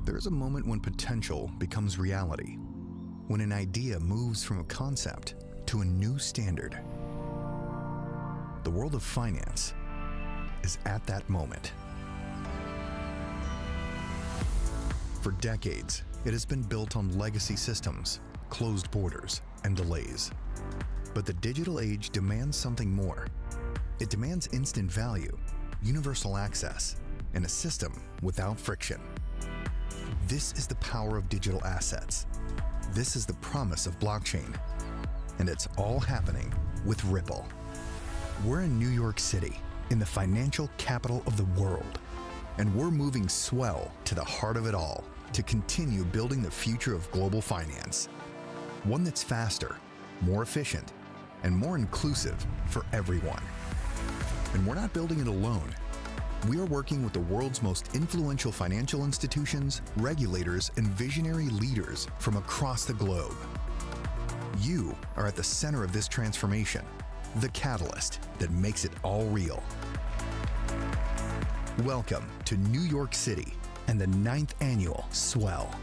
There is a moment when potential becomes reality, when an idea moves from a concept to a new standard. The world of finance is at that moment. For decades, it has been built on legacy systems, closed borders, and delays. But the digital age demands something more. It demands instant value, universal access, and a system without friction. This is the power of digital assets. This is the promise of blockchain. And it's all happening with Ripple. We're in New York City, in the financial capital of the world. And we're moving swell to the heart of it all to continue building the future of global finance. One that's faster, more efficient, and more inclusive for everyone. And we're not building it alone. We are working with the world's most influential financial institutions, regulators, and visionary leaders from across the globe. You are at the center of this transformation, the catalyst that makes it all real. Welcome to New York City and the 9th annual Swell.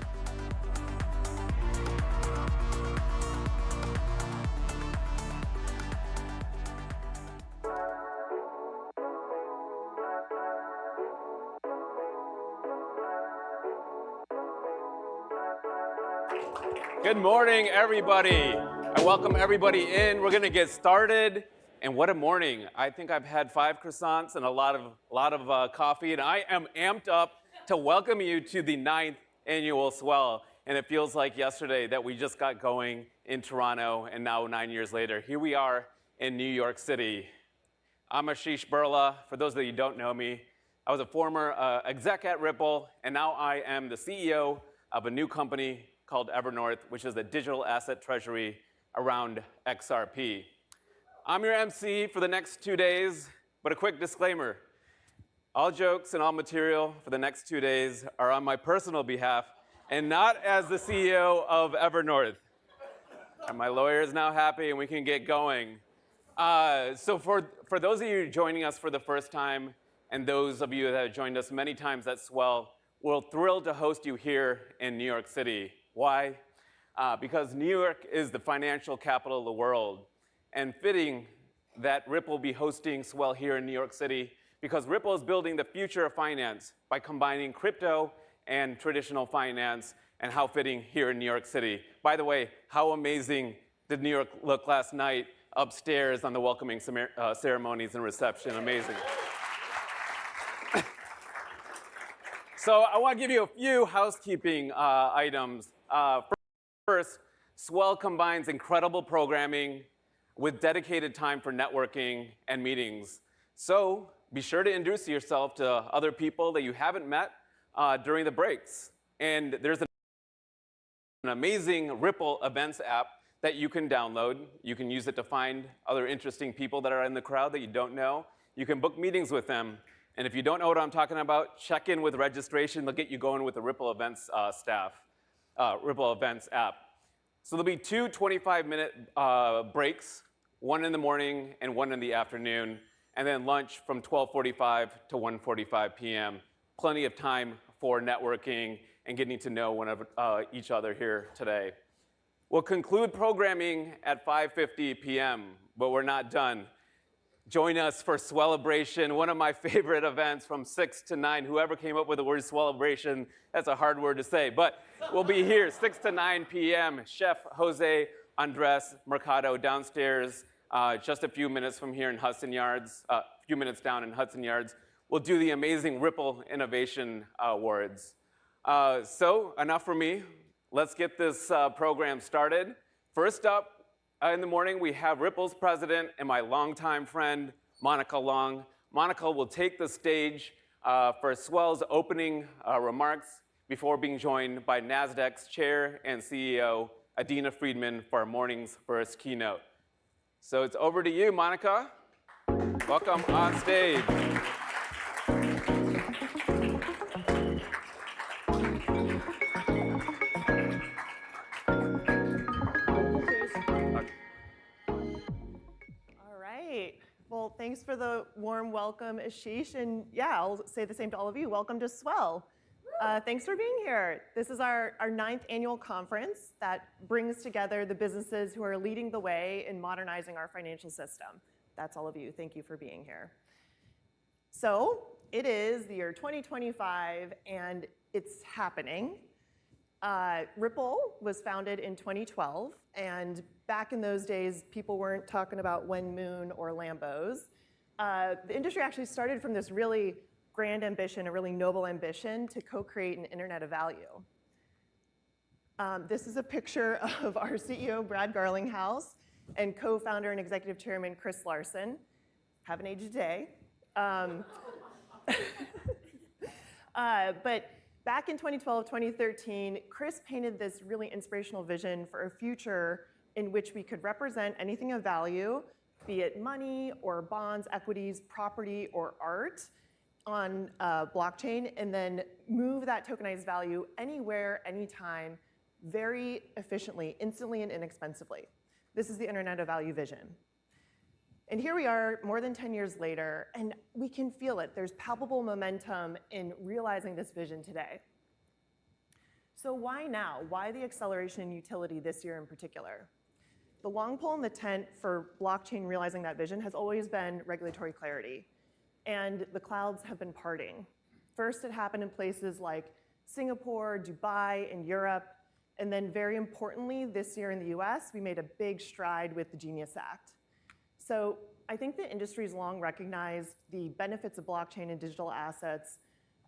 Good morning, everybody. I welcome everybody in. We're going to get started. And what a morning. I think I've had 5 croissants and a lot of coffee, and I am amped up to welcome you to the 9th annual Swell. And it feels like yesterday that we just got going in Toronto, and now 9 years later, here we are in New York City. I'm Ashish Burla. For those of you who don't know me, I was a former exec at Ripple, and now I am the CEO of a new company called Evernorth, which is a digital asset treasury around XRP. I'm your MC for the next 2 days, but a quick disclaimer. All jokes and all material for the next 2 days are on my personal behalf and not as the CEO of Evernorth. And my lawyer is now happy and we can get going. So for those of you joining us for the first time, and those of you that have joined us many times at Swell, we're thrilled to host you here in New York City. Why? Because New York is the financial capital of the world, and fitting that Ripple be hosting Swell here in New York City, because Ripple is building the future of finance by combining crypto and traditional finance, and how fitting here in New York City. By the way, how amazing did New York look last night upstairs on the welcoming ceremonies and reception? Amazing. So I want to give you a few housekeeping items. First, Swell combines incredible programming with dedicated time for networking and meetings. So be sure to introduce yourself to other people that you haven't met during the breaks. And there's an amazing Ripple events app that you can download. You can use it to find other interesting people that are in the crowd that you don't know. You can book meetings with them. And if you don't know what I'm talking about, check in with registration. They'll get you going with the Ripple Events Ripple Events app. So there'll be two 25-minute breaks, one in the morning and one in the afternoon, and then lunch from 12:45 to 1:45 p.m. Plenty of time for networking and getting to know each other here today. We'll conclude programming at 5:50 p.m., but we're not done. Join us for Swellabration, one of my favorite events from 6 to 9. Whoever came up with the word Swellabration, that's a hard word to say, but we'll be here 6 to 9 p.m. Chef Jose Andres Mercado downstairs, just a few minutes from here in Hudson Yards, a few minutes down in Hudson Yards. We'll do the amazing Ripple Innovation Awards. So enough for me. Let's get this program started. First up, in the morning, we have Ripple's president and my longtime friend, Monica Long. Monica will take the stage for Swell's opening remarks before being joined by NASDAQ's chair and CEO, Adina Friedman, for our morning's first keynote. So it's over to you, Monica. Welcome on stage. Well, thanks for the warm welcome, Ashish. And yeah, I'll say the same to all of you. Welcome to Swell. Thanks for being here. This is our 9th annual conference that brings together the businesses who are leading the way in modernizing our financial system. That's all of you. Thank you for being here. So it is the year 2025, and it's happening. Ripple was founded in 2012, and back in those days, people weren't talking about Wen Moon or Lambos. The industry actually started from this really grand ambition, a really noble ambition to co-create an internet of value. This is a picture of our CEO, Brad Garlinghouse, and co-founder and executive chairman, Chris Larson. Haven't aged a day. But back in 2012, 2013, Chris painted this really inspirational vision for a future in which we could represent anything of value, be it money or bonds, equities, property, or art on blockchain, and then move that tokenized value anywhere, anytime, very efficiently, instantly, and inexpensively. This is the Internet of Value vision. And here we are more than 10 years later, and we can feel it. There's palpable momentum in realizing this vision today. So why now? Why the acceleration in utility this year in particular? The long pole in the tent for blockchain realizing that vision has always been regulatory clarity, and the clouds have been parting. First, it happened in places like Singapore, Dubai, and Europe, and then very importantly, this year in the US, we made a big stride with the Genius Act. So I think the industry's long recognized the benefits of blockchain and digital assets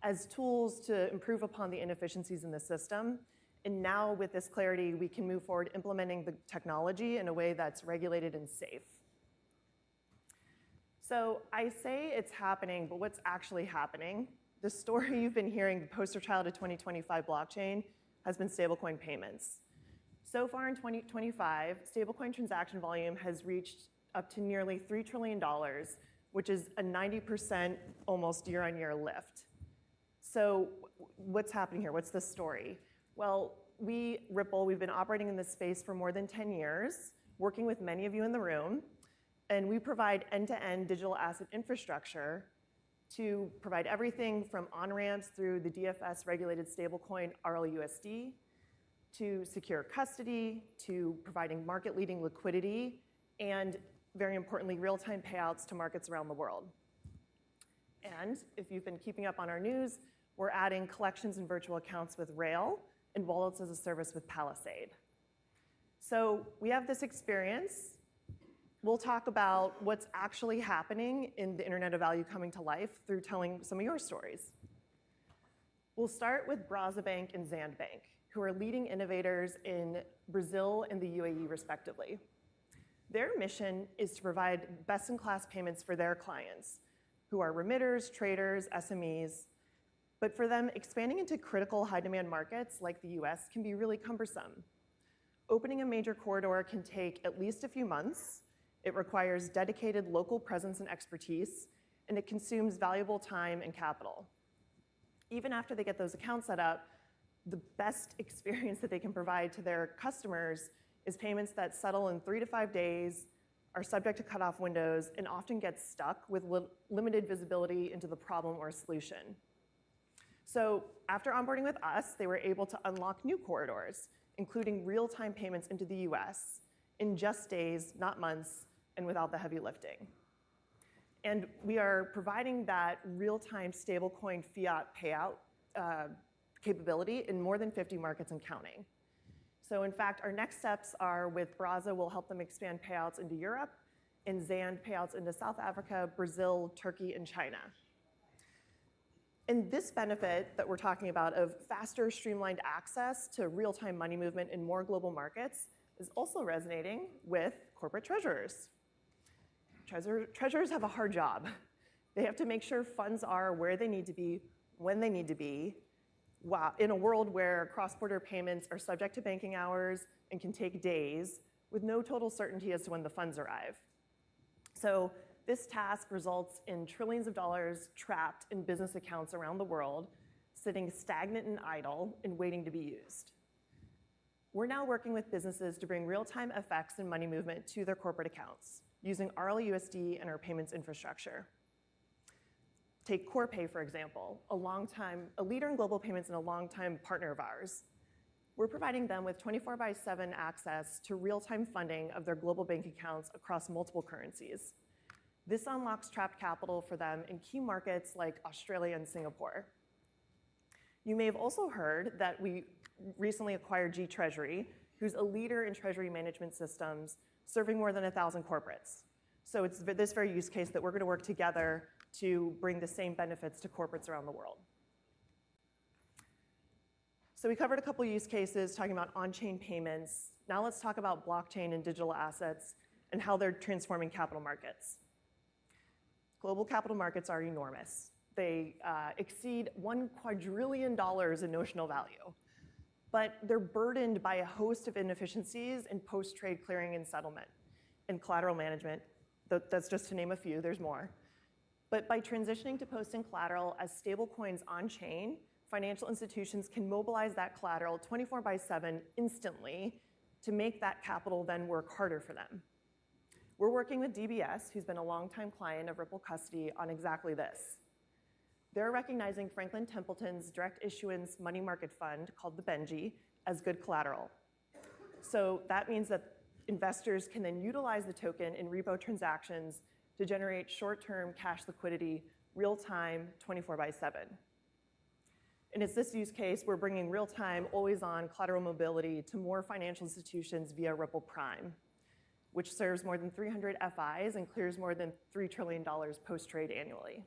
as tools to improve upon the inefficiencies in the system. And now with this clarity, we can move forward implementing the technology in a way that's regulated and safe. So I say it's happening, but what's actually happening? The story you've been hearing, the poster child of 2025 blockchain, has been stablecoin payments. So far in 2025, stablecoin transaction volume has reached up to nearly $3 trillion, which is a 90% almost year-on-year lift. So what's happening here? What's the story? Well, Ripple, we've been operating in this space for more than 10 years, working with many of you in the room, and we provide end-to-end digital asset infrastructure to provide everything from on-ramps through the DFS-regulated stablecoin RLUSD, to secure custody, to providing market-leading liquidity, and very importantly, real-time payouts to markets around the world. And if you've been keeping up on our news, we're adding collections and virtual accounts with Rail and wallets as a service with Palisade. So we have this experience. We'll talk about what's actually happening in the Internet of Value coming to life through telling some of your stories. We'll start with Braza Bank and Zand Bank, who are leading innovators in Brazil and the UAE, respectively. Their mission is to provide best-in-class payments for their clients, who are remitters, traders, SMEs. But for them, expanding into critical high-demand markets like the US can be really cumbersome. Opening a major corridor can take at least a few months. It requires dedicated local presence and expertise, and it consumes valuable time and capital. Even after they get those accounts set up, the best experience that they can provide to their customers is payments that settle in 3 to 5 days, are subject to cutoff windows, and often get stuck with limited visibility into the problem or solution. So after onboarding with us, they were able to unlock new corridors, including real-time payments into the US in just days, not months, and without the heavy lifting. And we are providing that real-time stablecoin fiat payout capability in more than 50 markets and counting. So in fact, our next steps are with Braza, we'll help them expand payouts into Europe, and Zand payouts into South Africa, Brazil, Turkey, and China. And this benefit that we're talking about of faster, streamlined access to real-time money movement in more global markets is also resonating with corporate treasurers. Treasurers have a hard job. They have to make sure funds are where they need to be, when they need to be, in a world where cross-border payments are subject to banking hours and can take days with no total certainty as to when the funds arrive. So this task results in trillions of dollars trapped in business accounts around the world, sitting stagnant and idle and waiting to be used. We're now working with businesses to bring real-time FX and money movement to their corporate accounts using RLUSD and our payments infrastructure. Take Corpay, for example, a leader in global payments and a longtime partner of ours. We're providing them with 24/7 access to real-time funding of their global bank accounts across multiple currencies. This unlocks trapped capital for them in key markets like Australia and Singapore. You may have also heard that we recently acquired G-Treasury, who's a leader in treasury management systems, serving more than 1,000 corporates. So it's this very use case that we're going to work together to bring the same benefits to corporates around the world. So we covered a couple use cases talking about on-chain payments. Now let's talk about blockchain and digital assets and how they're transforming capital markets. Global capital markets are enormous. They exceed $1 quadrillion in notional value, but they're burdened by a host of inefficiencies in post-trade clearing and settlement and collateral management. That's just to name a few, there's more. But by transitioning to posting collateral as stablecoins on-chain, financial institutions can mobilize that collateral 24/7 instantly to make that capital then work harder for them. We're working with DBS, who's been a longtime client of Ripple Custody, on exactly this. They're recognizing Franklin Templeton's direct issuance money market fund, called the Benji, as good collateral. So that means that investors can then utilize the token in repo transactions to generate short-term cash liquidity, real-time, 24/7. And it's this use case we're bringing real-time, always-on collateral mobility to more financial institutions via Ripple Prime, which serves more than 300 FIs and clears more than $3 trillion post-trade annually.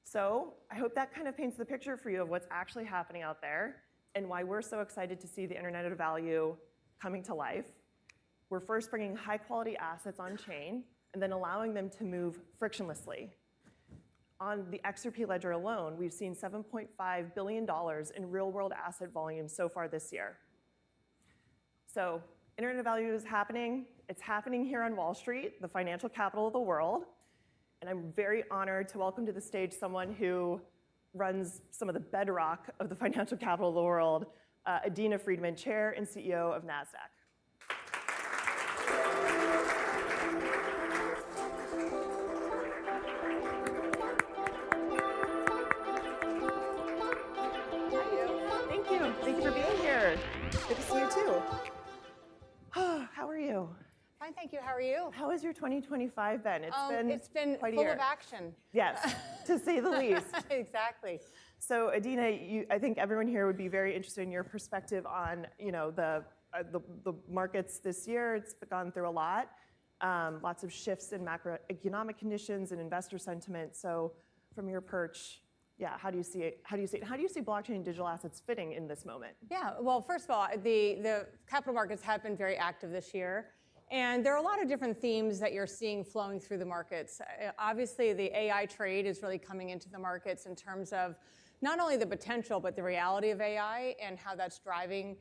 So I hope that kind of paints the picture for you of what's actually happening out there and why we're so excited to see the Internet of Value coming to life. We're first bringing high-quality assets on-chain and then allowing them to move frictionlessly. On the XRP ledger alone, we've seen $7.5 billion in real-world asset volume so far this year. So Internet of Value is happening. It's happening here on Wall Street, the financial capital of the world. And I'm very honored to welcome to the stage someone who runs some of the bedrock of the financial capital of the world, Adina Friedman, Chair and CEO of NASDAQ. Fine, thank you. How are you? How has your 2025 been? It's been quite a full year. of action. Yes, to say the least. Exactly. So Adina, I think everyone here would be very interested in your perspective on, the markets this year. It's gone through a lot, lots of shifts in macroeconomic conditions and investor sentiment. So from your perch, how do you see it? How do you see blockchain and digital assets fitting in this moment? Yeah, well, first of all, the capital markets have been very active this year. And there are a lot of different themes that you're seeing flowing through the markets. Obviously, the AI trade is really coming into the markets in terms of not only the potential, but the reality of AI and how that's driving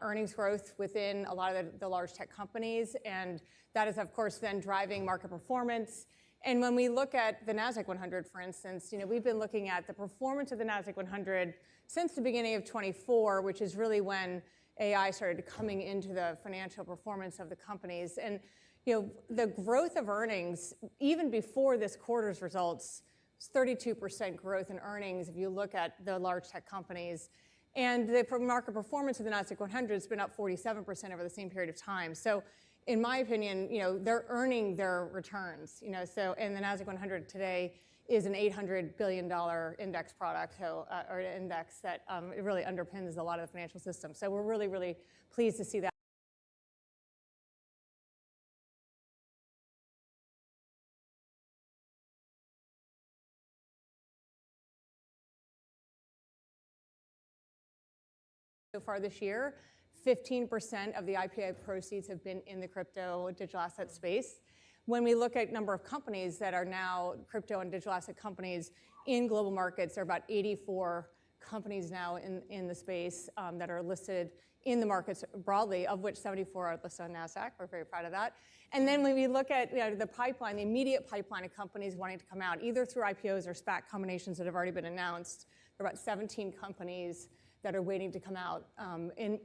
earnings growth within a lot of the large tech companies. And that is, of course, then driving market performance. And when we look at the NASDAQ 100, for instance, we've been looking at the performance of the NASDAQ 100 since the beginning of 24, which is really when AI started coming into the financial performance of the companies. And the growth of earnings, even before this quarter's results, was 32% growth in earnings if you look at the large tech companies. And the market performance of the NASDAQ 100 has been up 47% over the same period of time. So in my opinion, they're earning their returns. So and the NASDAQ 100 today is an $800 billion index product, or an index that it really underpins a lot of the financial system. So we're really, really pleased to see that. So far this year, 15% of the IPO proceeds have been in the crypto digital asset space. When we look at number of companies that are now crypto and digital asset companies in global markets, there are about 84 companies now in the space that are listed in the markets broadly, of which 74 are listed on NASDAQ. We're very proud of that. And then when we look at the pipeline, the immediate pipeline of companies wanting to come out, either through IPOs or SPAC combinations that have already been announced, there are about 17 companies that are waiting to come out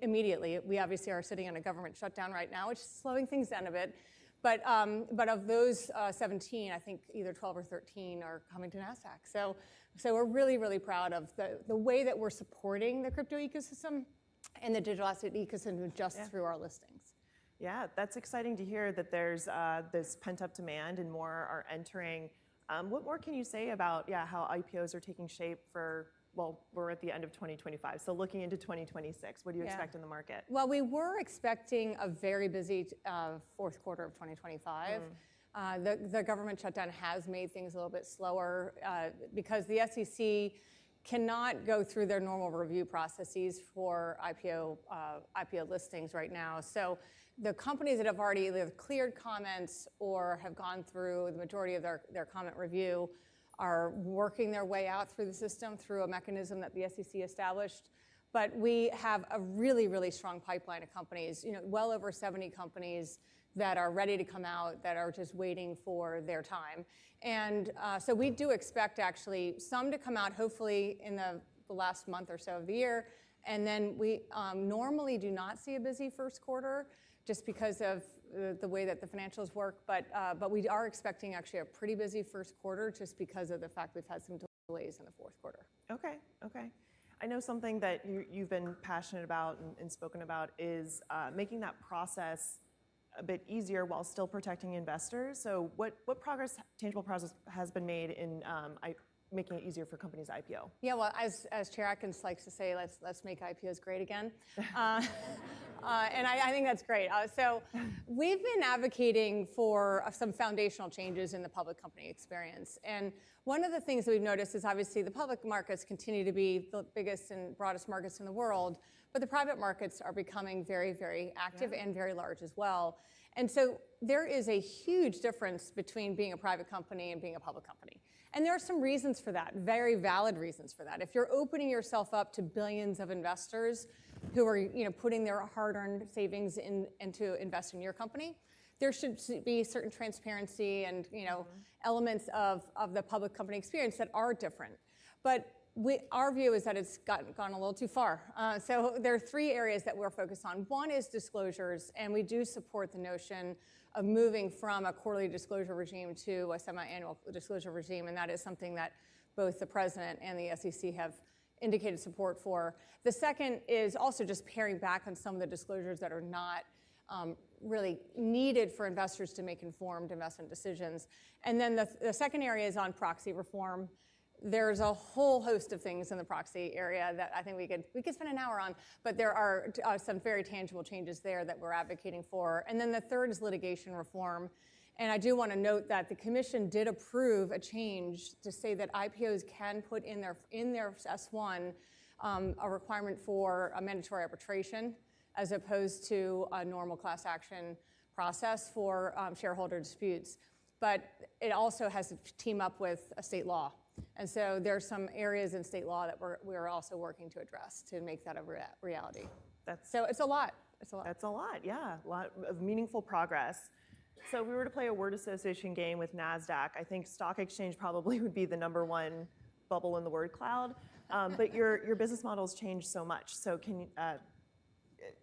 immediately. We obviously are sitting in a government shutdown right now, which is slowing things down a bit. But of those 17, I think either 12 or 13 are coming to NASDAQ. So we're really, really proud of the way that we're supporting the crypto ecosystem and the digital asset ecosystem just through our listings. Yeah, that's exciting to hear that there's this pent-up demand and more are entering. What more can you say about how IPOs are taking shape for, well, we're at the end of 2025, so looking into 2026, what do you expect in the market? Well, we were expecting a very busy fourth quarter of 2025. The government shutdown has made things a little bit slower because the SEC cannot go through their normal review processes for IPO listings right now. So the companies that have already either cleared comments or have gone through the majority of their comment review are working their way out through the system through a mechanism that the SEC established. But we have a really, really strong pipeline of companies, well over 70 companies that are ready to come out, that are just waiting for their time. And so we do expect actually some to come out hopefully in the last month or so of the year. And then we normally do not see a busy first quarter just because of the way that the financials work, but we are expecting actually a pretty busy first quarter just because of the fact we've had some delays in the fourth quarter. Okay. I know something that you've been passionate about and spoken about is making that process a bit easier while still protecting investors. So what tangible progress has been made in making it easier for companies to IPO? Yeah, well, as Chair Atkins likes to say, let's make IPOs great again. And I think that's great. So we've been advocating for some foundational changes in the public company experience. And one of the things that we've noticed is obviously the public markets continue to be the biggest and broadest markets in the world, but the private markets are becoming very, very active and very large as well. And so there is a huge difference between being a private company and being a public company. And there are some reasons for that, very valid reasons for that. If you're opening yourself up to billions of investors who are putting their hard-earned savings into invest in your company, there should be certain transparency and elements of the public company experience that are different. But our view is that it's gone a little too far. So there are three areas that we're focused on. One is disclosures, and we do support the notion of moving from a quarterly disclosure regime to a semi-annual disclosure regime, and that is something that both the President and the SEC have indicated support for. The second is also just paring back on some of the disclosures that are not really needed for investors to make informed investment decisions. And then the second area is on proxy reform. There's a whole host of things in the proxy area that I think we could spend an hour on, but there are some very tangible changes there that we're advocating for. And then the third is litigation reform. And I do want to note that the Commission did approve a change to say that IPOs can put in their S1 a requirement for a mandatory arbitration as opposed to a normal class action process for shareholder disputes. But it also has to team up with a state law. And so there's some areas in state law that we're also working to address to make that a reality. So it's a lot. It's a lot. That's a lot, yeah. A lot of meaningful progress. So if we were to play a word association game with NASDAQ, I think stock exchange probably would be the #1 bubble in the word cloud. But your business model's changed so much. So can you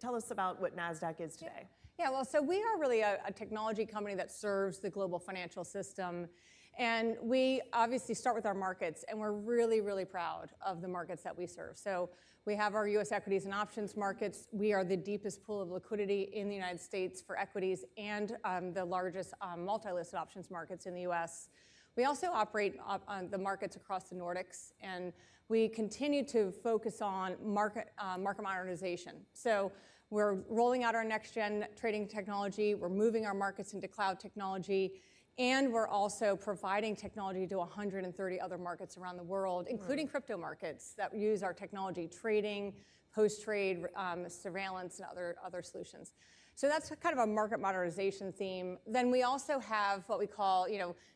tell us about what NASDAQ is today? Yeah, well, so we are really a technology company that serves the global financial system. And we obviously start with our markets, and we're really, really proud of the markets that we serve. So we have our US equities and options markets. We are the deepest pool of liquidity in the United States for equities and the largest multi-listed options markets in the US. We also operate on the markets across the Nordics, and we continue to focus on market modernization. So we're rolling out our next-gen trading technology. We're moving our markets into cloud technology. And we're also providing technology to 130 other markets around the world, including crypto markets that use our technology, trading, post-trade, surveillance, and other solutions. So that's kind of a market modernization theme. Then we also have what we call,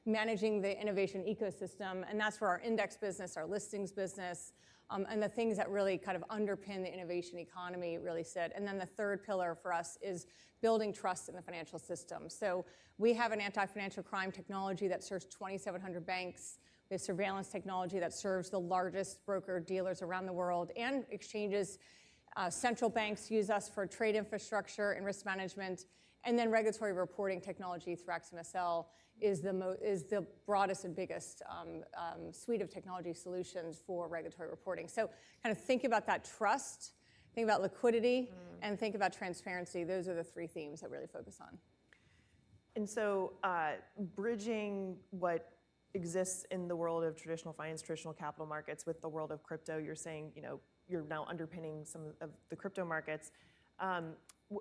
managing the innovation ecosystem, and that's where our index business, our listings business, and the things that really kind of underpin the innovation economy really sit. And then the third pillar for us is building trust in the financial system. So we have an anti-financial crime technology that serves 2,700 banks. We have surveillance technology that serves the largest broker-dealers around the world and exchanges. Central banks use us for trade infrastructure and risk management. And then regulatory reporting technology through XMSL is the broadest and biggest suite of technology solutions for regulatory reporting. So kind of think about that trust, think about liquidity, and think about transparency. Those are the three themes that we really focus on. And so bridging what exists in the world of traditional finance, traditional capital markets with the world of crypto, you're saying, you're now underpinning some of the crypto markets.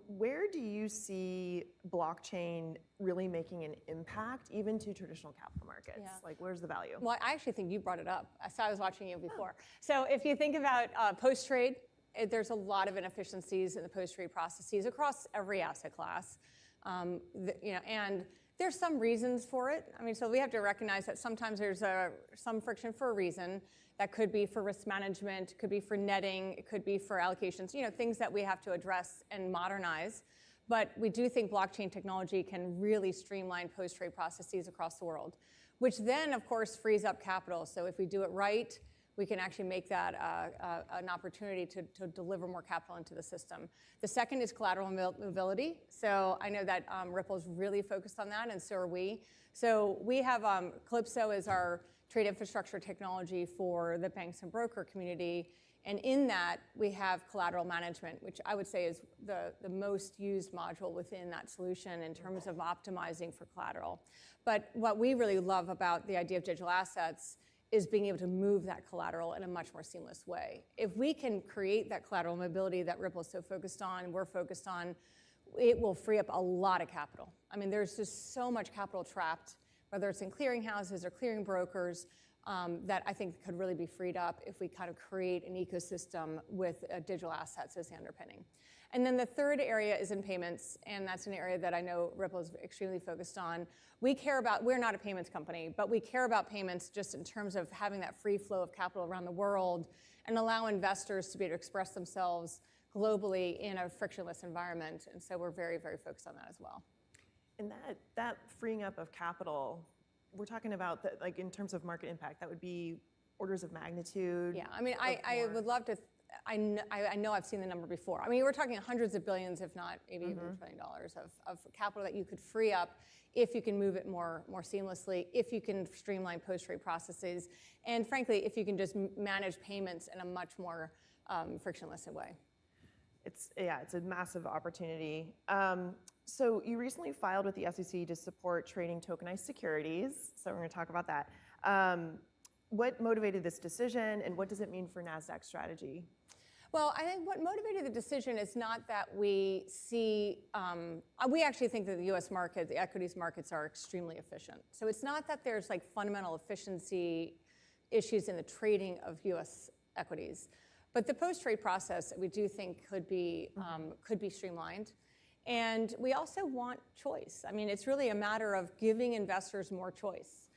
Where do you see blockchain really making an impact, even to traditional capital markets? Yeah. Like, where's the value? Well, I actually think you brought it up. I saw I was watching you before. So if you think about post-trade, there's a lot of inefficiencies in the post-trade processes across every asset class. And there's some reasons for it. I mean, so we have to recognize that sometimes there's some friction for a reason. That could be for risk management, it could be for netting, it could be for allocations, things that we have to address and modernize. But we do think blockchain technology can really streamline post-trade processes across the world, which then, of course, frees up capital. So if we do it right, we can actually make that an opportunity to deliver more capital into the system. The second is collateral mobility. So I know that Ripple's really focused on that, and so are we. So we have Calypso as our trade infrastructure technology for the banks and broker community. And in that, we have collateral management, which I would say is the most used module within that solution in terms of optimizing for collateral. But what we really love about the idea of digital assets is being able to move that collateral in a much more seamless way. If we can create that collateral mobility that Ripple is so focused on, we're focused on, it will free up a lot of capital. I mean, there's just so much capital trapped, whether it's in clearinghouses or clearing brokers, that I think could really be freed up if we kind of create an ecosystem with digital assets as the underpinning. And then the third area is in payments, and that's an area that I know Ripple is extremely focused on. We're not a payments company, but we care about payments just in terms of having that free flow of capital around the world and allow investors to be able to express themselves globally in a frictionless environment. And so we're very, very focused on that as well. And that freeing up of capital, we're talking about that, like in terms of market impact, that would be orders of magnitude. Yeah, I mean, I would love to. I know I've seen the number before. I mean, we're talking hundreds of billions, if not maybe even $1 trillion of capital that you could free up if you can move it more seamlessly, if you can streamline post-trade processes, and frankly, if you can just manage payments in a much more frictionless way. It's a massive opportunity. So you recently filed with the SEC to support trading tokenized securities. So we're going to talk about that. What motivated this decision, and what does it mean for NASDAQ's strategy? Well, I think what motivated the decision is not that we see, we actually think that the US market, the equities markets are extremely efficient. So it's not that there's like fundamental efficiency issues in the trading of US equities, but the post-trade process we do think could be streamlined. And we also want choice. I mean, it's really a matter of giving investors more choice.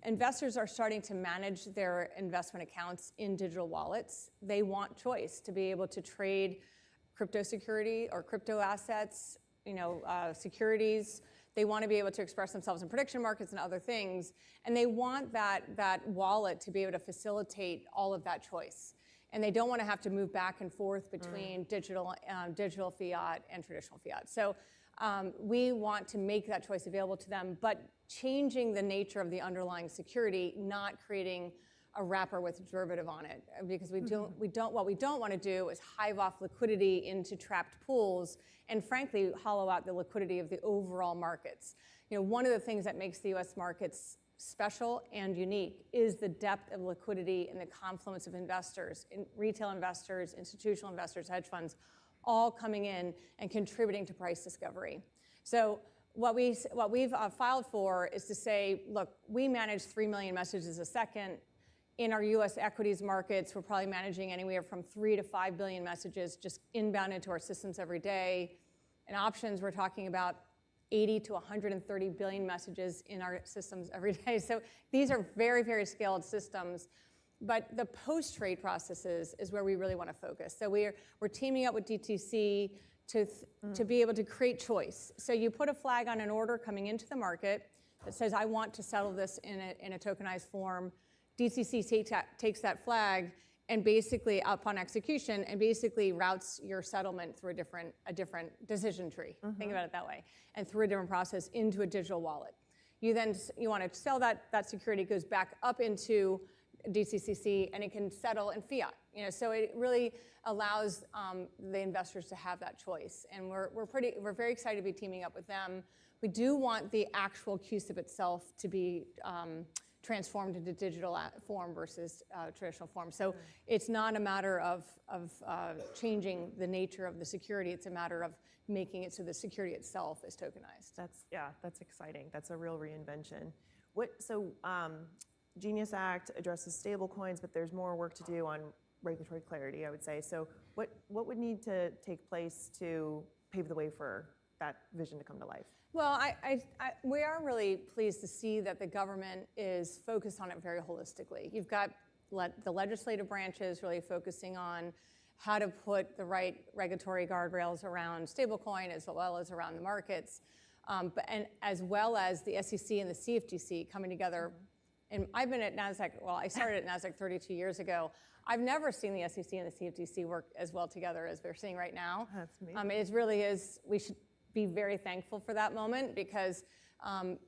Investors are starting to manage their investment accounts in digital wallets. They want choice to be able to trade crypto security or crypto assets, securities. They want to be able to express themselves in prediction markets and other things. And they want that wallet to be able to facilitate all of that choice. And they don't want to have to move back and forth between digital fiat and traditional fiat. So we want to make that choice available to them, but changing the nature of the underlying security, not creating a wrapper with a derivative on it, because what we don't want to do is hive off liquidity into trapped pools and frankly hollow out the liquidity of the overall markets. One of the things that makes the US markets special and unique is the depth of liquidity and the confluence of investors, retail investors, institutional investors, hedge funds, all coming in and contributing to price discovery. So what we've filed for is to say, look, we manage 3 million messages a second. In our US equities markets, we're probably managing anywhere from 3 to 5 billion messages just inbound into our systems every day. In options, we're talking about 80 to 130 billion messages in our systems every day. So these are very, very scaled systems. But the post-trade processes is where we really want to focus. So we're teaming up with DTC to be able to create choice. So you put a flag on an order coming into the market that says, I want to settle this in a tokenized form. DTC takes that flag and basically, upon execution, and basically routes your settlement through a different decision tree. Think about it that way. And through a different process into a digital wallet. You want to sell that security, goes back up into DCCC, and it can settle in fiat. So it really allows the investors to have that choice. And we're very excited to be teaming up with them. We do want the actual CUSIP itself to be transformed into digital form versus traditional form. So it's not a matter of changing the nature of the security. It's a matter of making it so the security itself is tokenized. That's exciting. That's a real reinvention. Genius Act addresses stablecoins, but there's more work to do on regulatory clarity, I would say. So what would need to take place to pave the way for that vision to come to life? Well, we are really pleased to see that the government is focused on it very holistically. You've got the legislative branches really focusing on how to put the right regulatory guardrails around stablecoin as well as around the markets, and as well as the SEC and the CFTC coming together. And I've been at NASDAQ, I started at NASDAQ 32 years ago. I've never seen the SEC and the CFTC work as well together as we're seeing right now. That's amazing. It really is, we should be very thankful for that moment, because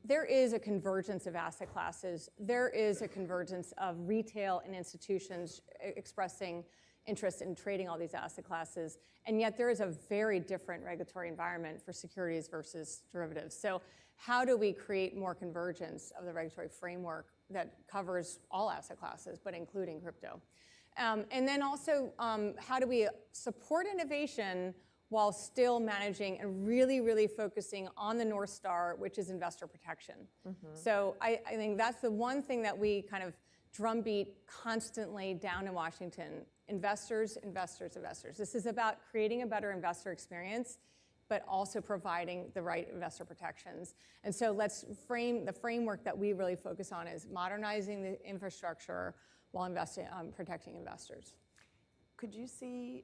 there is a convergence of asset classes. There is a convergence of retail and institutions expressing interest in trading all these asset classes. And yet there is a very different regulatory environment for securities versus derivatives. So how do we create more convergence of the regulatory framework that covers all asset classes, but including crypto? And then also, how do we support innovation while still managing and really, really focusing on the North Star, which is investor protection? So I think that's the one thing that we kind of drumbeat constantly down in Washington. Investors, investors, investors. This is about creating a better investor experience, but also providing the right investor protections. And so let's frame the framework that we really focus on is modernizing the infrastructure while protecting investors. Could you see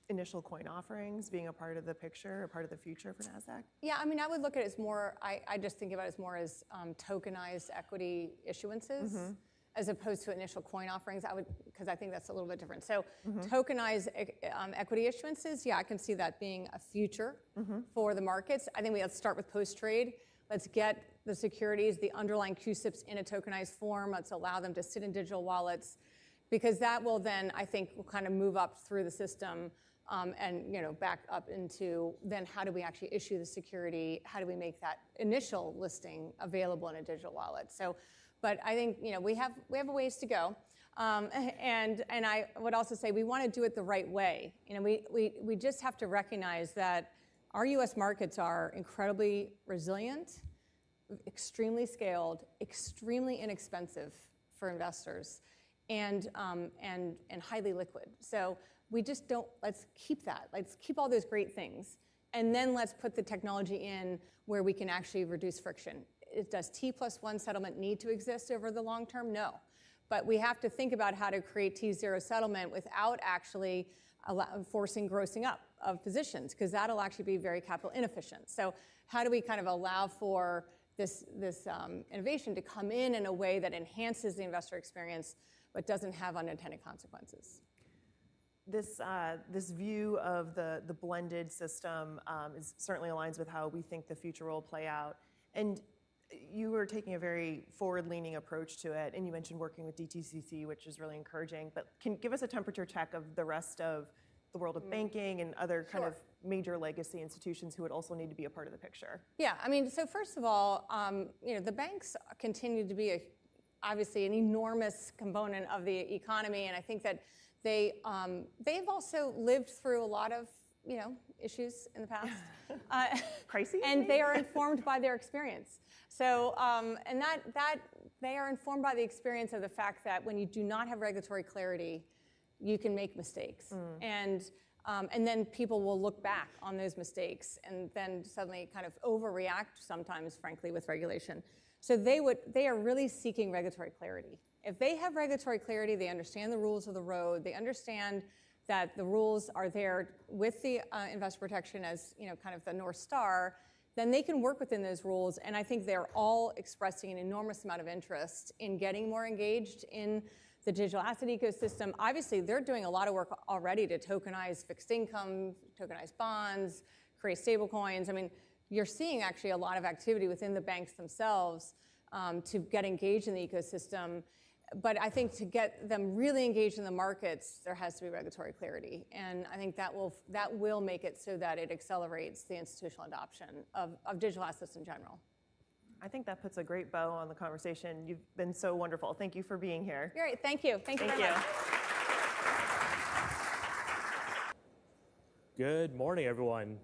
initial coin offerings being a part of the picture, a part of the future for NASDAQ? Yeah, I mean, I would look at it as more, I just think about it as more as tokenized equity issuances. As opposed to initial coin offerings, because I think that's a little bit different. So tokenized equity issuances, yeah, I can see that being a future for the markets. I think let's start with post-trade. Let's get the securities, the underlying CUSIPs in a tokenized form. Let's allow them to sit in digital wallets, because that will then, I think, will kind of move up through the system and back up into then how do we actually issue the security? How do we make that initial listing available in a digital wallet? So, but I think we have a ways to go, and I would also say we want to do it the right way. We just have to recognize that our U.S. markets are incredibly resilient, extremely scaled, extremely inexpensive for investors, and highly liquid. So we just don't, let's keep that. Let's keep all those great things. And then let's put the technology in where we can actually reduce friction. Does T+1 settlement need to exist over the long term? No. But we have to think about how to create T0 settlement without actually forcing grossing up of positions, because that'll actually be very capital inefficient. So how do we kind of allow for this innovation to come in a way that enhances the investor experience but doesn't have unintended consequences? This view of the blended system certainly aligns with how we think the future will play out. And you were taking a very forward-leaning approach to it, and you mentioned working with DTCC, which is really encouraging. But can you give us a temperature check of the rest of the world of banking and other kind of major legacy institutions who would also need to be a part of the picture? Yeah, I mean, so first of all, the banks continue to be obviously an enormous component of the economy, and I think that they've also lived through a lot of issues in the past, crises, and they are informed by their experience. So and that they are informed by the experience of the fact that when you do not have regulatory clarity, you can make mistakes, and then people will look back on those mistakes and then suddenly kind of overreact sometimes, frankly, with regulation. So they are really seeking regulatory clarity. If they have regulatory clarity, they understand the rules of the road, they understand that the rules are there with the investor protection as kind of the North Star, then they can work within those rules. And I think they're all expressing an enormous amount of interest in getting more engaged in the digital asset ecosystem. Obviously, they're doing a lot of work already to tokenize fixed income, tokenize bonds, create stable coins. I mean, you're seeing actually a lot of activity within the banks themselves to get engaged in the ecosystem. But I think to get them really engaged in the markets, there has to be regulatory clarity. And I think that will make it so that it accelerates the institutional adoption of digital assets in general. I think that puts a great bow on the conversation. You've been so wonderful. Thank you for being here. Great, thank you. Thank you very much. Good morning, everyone.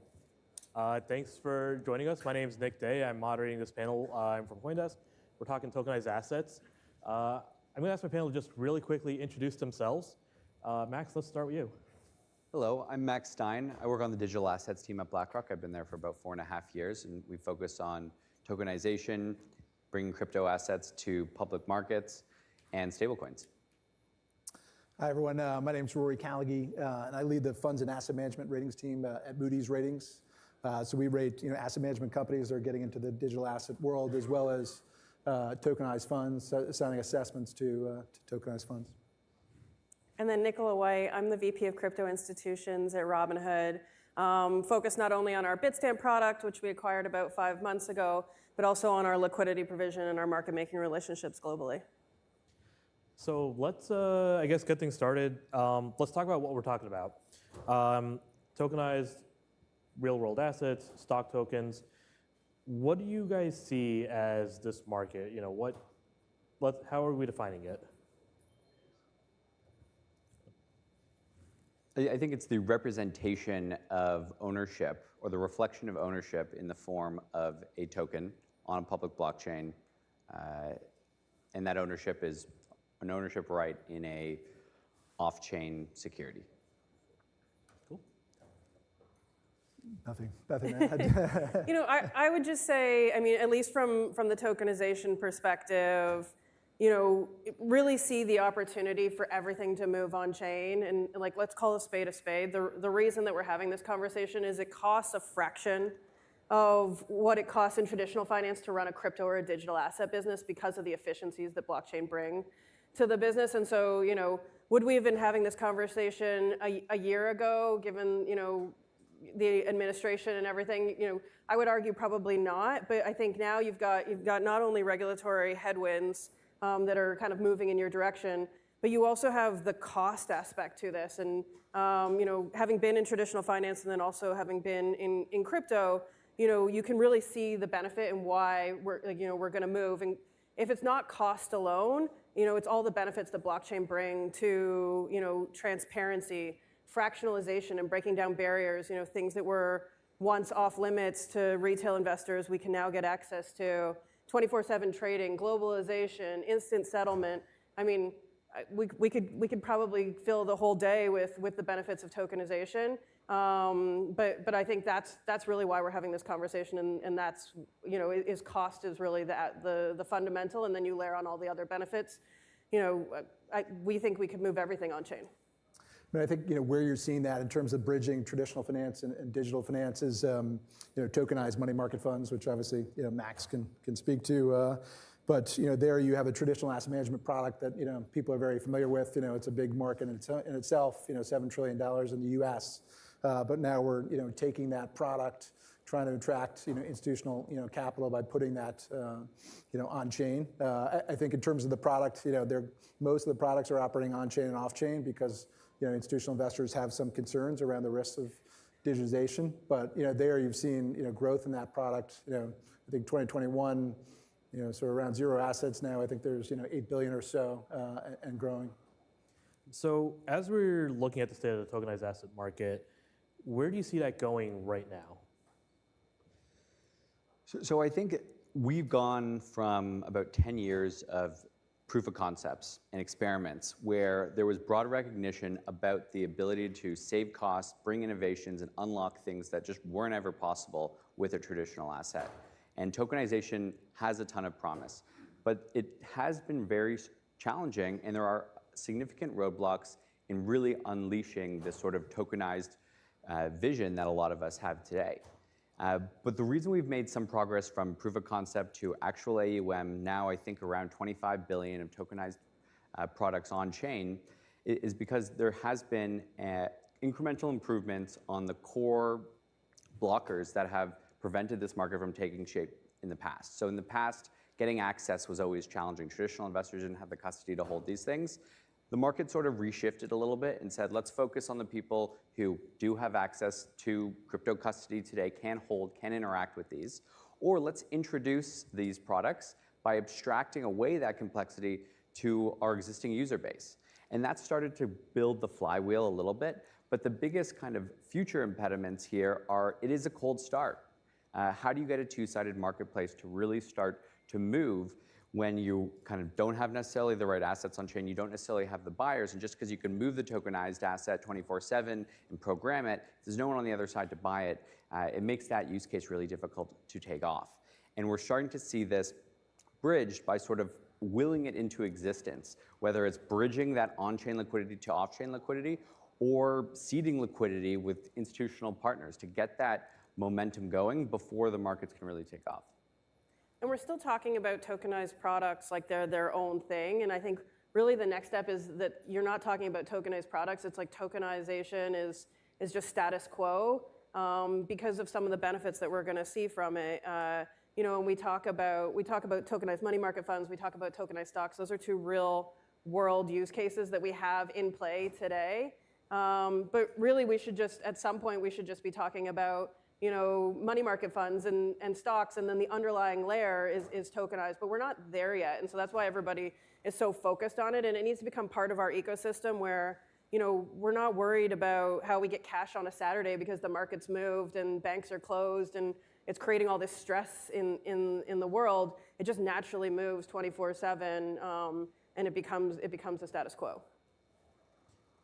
Thanks for joining us. My name is Nick Day. I'm moderating this panel. I'm from CoinDesk. We're talking tokenized assets. I'm going to ask my panel to just really quickly introduce themselves. Max, let's start with you. Hello, I'm Max Stein. I work on the digital assets team at BlackRock. I've been there for about 4.5 years, and we focus on tokenization, bringing crypto assets to public markets, and stablecoins. Hi, everyone. My name is Rory Callaghy, and I lead the funds and asset management ratings team at Moody's Ratings. So we rate asset management companies that are getting into the digital asset world, as well as tokenized funds, sending assessments to tokenized funds. And then Nicola White, I'm the VP of Crypto Institutions at Robinhood, focused not only on our Bitstamp product, which we acquired about 5 months ago, but also on our liquidity provision and our market-making relationships globally. So let's, I guess, get things started. Let's talk about what we're talking about. Tokenized real-world assets, stock tokens. What do you guys see as this market? How are we defining it? I think it's the representation of ownership, or the reflection of ownership in the form of a token on a public blockchain. And that ownership is an ownership right in a off-chain security. Nothing to add. I would just say, at least from the tokenization perspective, really see the opportunity for everything to move on chain. And let's call a spade a spade. The reason that we're having this conversation is it costs a fraction of what it costs in traditional finance to run a crypto or a digital asset business because of the efficiencies that blockchain bring to the business. And so, would we have been having this conversation a year ago, given, the administration and everything? I would argue probably not. But I think now you've got not only regulatory headwinds that are kind of moving in your direction, but but you also have the cost aspect to this. And having been in traditional finance and then also having been in crypto, you can really see the benefit and why we're going to move. And if it's not cost alone, it's all the benefits that blockchain bring to transparency, fractionalization, and breaking down barriers. Things that were once off limits to retail investors, we can now get access to. 24/7 trading, globalization, instant settlement. I mean, we could probably fill the whole day with the benefits of tokenization. But I think that's really why we're having this conversation, and that's is cost is really the fundamental, and then you layer on all the other benefits. We think we could move everything on chain. I think where you're seeing that in terms of bridging traditional finance and digital finance is tokenized money market funds, which obviously Max can speak to. But there you have a traditional asset management product that people are very familiar with. It's a big market in itself. $7 trillion in the U.S. But now we're taking that product, trying to attract institutional capital by putting that on chain. I think in terms of the product, most of the products are operating on chain and off chain because institutional investors have some concerns around the risks of digitization. But there you've seen growth in that product. I think 2021, so around zero assets now. I think there's 8 billion or so and growing. So as we're looking at the state of the tokenized asset market, where do you see that going right now? So I think we've gone from about 10 years of proof of concepts and experiments where there was broad recognition about the ability to save costs, bring innovations, and unlock things that just weren't ever possible with a traditional asset. And tokenization has a ton of promise, but it has been very challenging, and there are significant roadblocks in really unleashing this sort of tokenized vision that a lot of us have today. But the reason we've made some progress from proof of concept to actual AUM, now I think around 25 billion of tokenized products on chain, is because there has been incremental improvements on the core blockers that have prevented this market from taking shape in the past. So in the past, getting access was always challenging. Traditional investors didn't have the custody to hold these things. The market sort of reshifted a little bit and said, let's focus on the people who do have access to crypto custody today, can hold, can interact with these, or let's introduce these products by abstracting away that complexity to our existing user base. And that started to build the flywheel a little bit, but the biggest kind of future impediments here are, it is a cold start. How do you get a two-sided marketplace to really start to move when you kind of don't have necessarily the right assets on chain, you don't necessarily have the buyers, and just because you can move the tokenized asset 24/7 and program it, if there's no one on the other side to buy it, it makes that use case really difficult to take off. And we're starting to see this bridged by sort of willing it into existence, whether it's bridging that on-chain liquidity to off-chain liquidity or seeding liquidity with institutional partners to get that momentum going before the markets can really take off. And we're still talking about tokenized products like they're their own thing. And I think really the next step is that you're not talking about tokenized products. It's like tokenization is just status quo because of some of the benefits that we're going to see from it. And we talk about tokenized money market funds. We talk about tokenized stocks. Those are two real world use cases that we have in play today. But really, at some point, we should just be talking about money market funds and stocks, and then the underlying layer is tokenized, but we're not there yet. And so that's why everybody is so focused on it, and it needs to become part of our ecosystem where, we're not worried about how we get cash on a Saturday because the market's moved and banks are closed and it's creating all this stress in the world. It just naturally moves 24/7, and it becomes the status quo.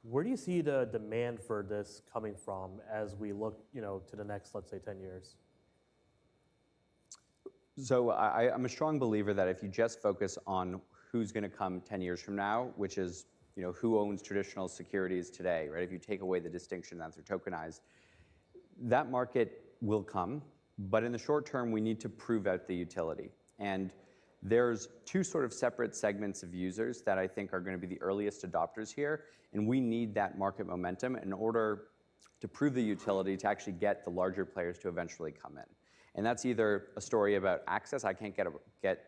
Where do you see the demand for this coming from as we look, to the next, let's say, 10 years? So I'm a strong believer that if you just focus on who's going to come 10 years from now, which is, who owns traditional securities today, right? If you take away the distinction that they're tokenized, that market will come. But in the short term, we need to prove out the utility. And there's two sort of separate segments of users that I think are going to be the earliest adopters here, and we need that market momentum in order to prove the utility to actually get the larger players to eventually come in. And that's either a story about access. I can't get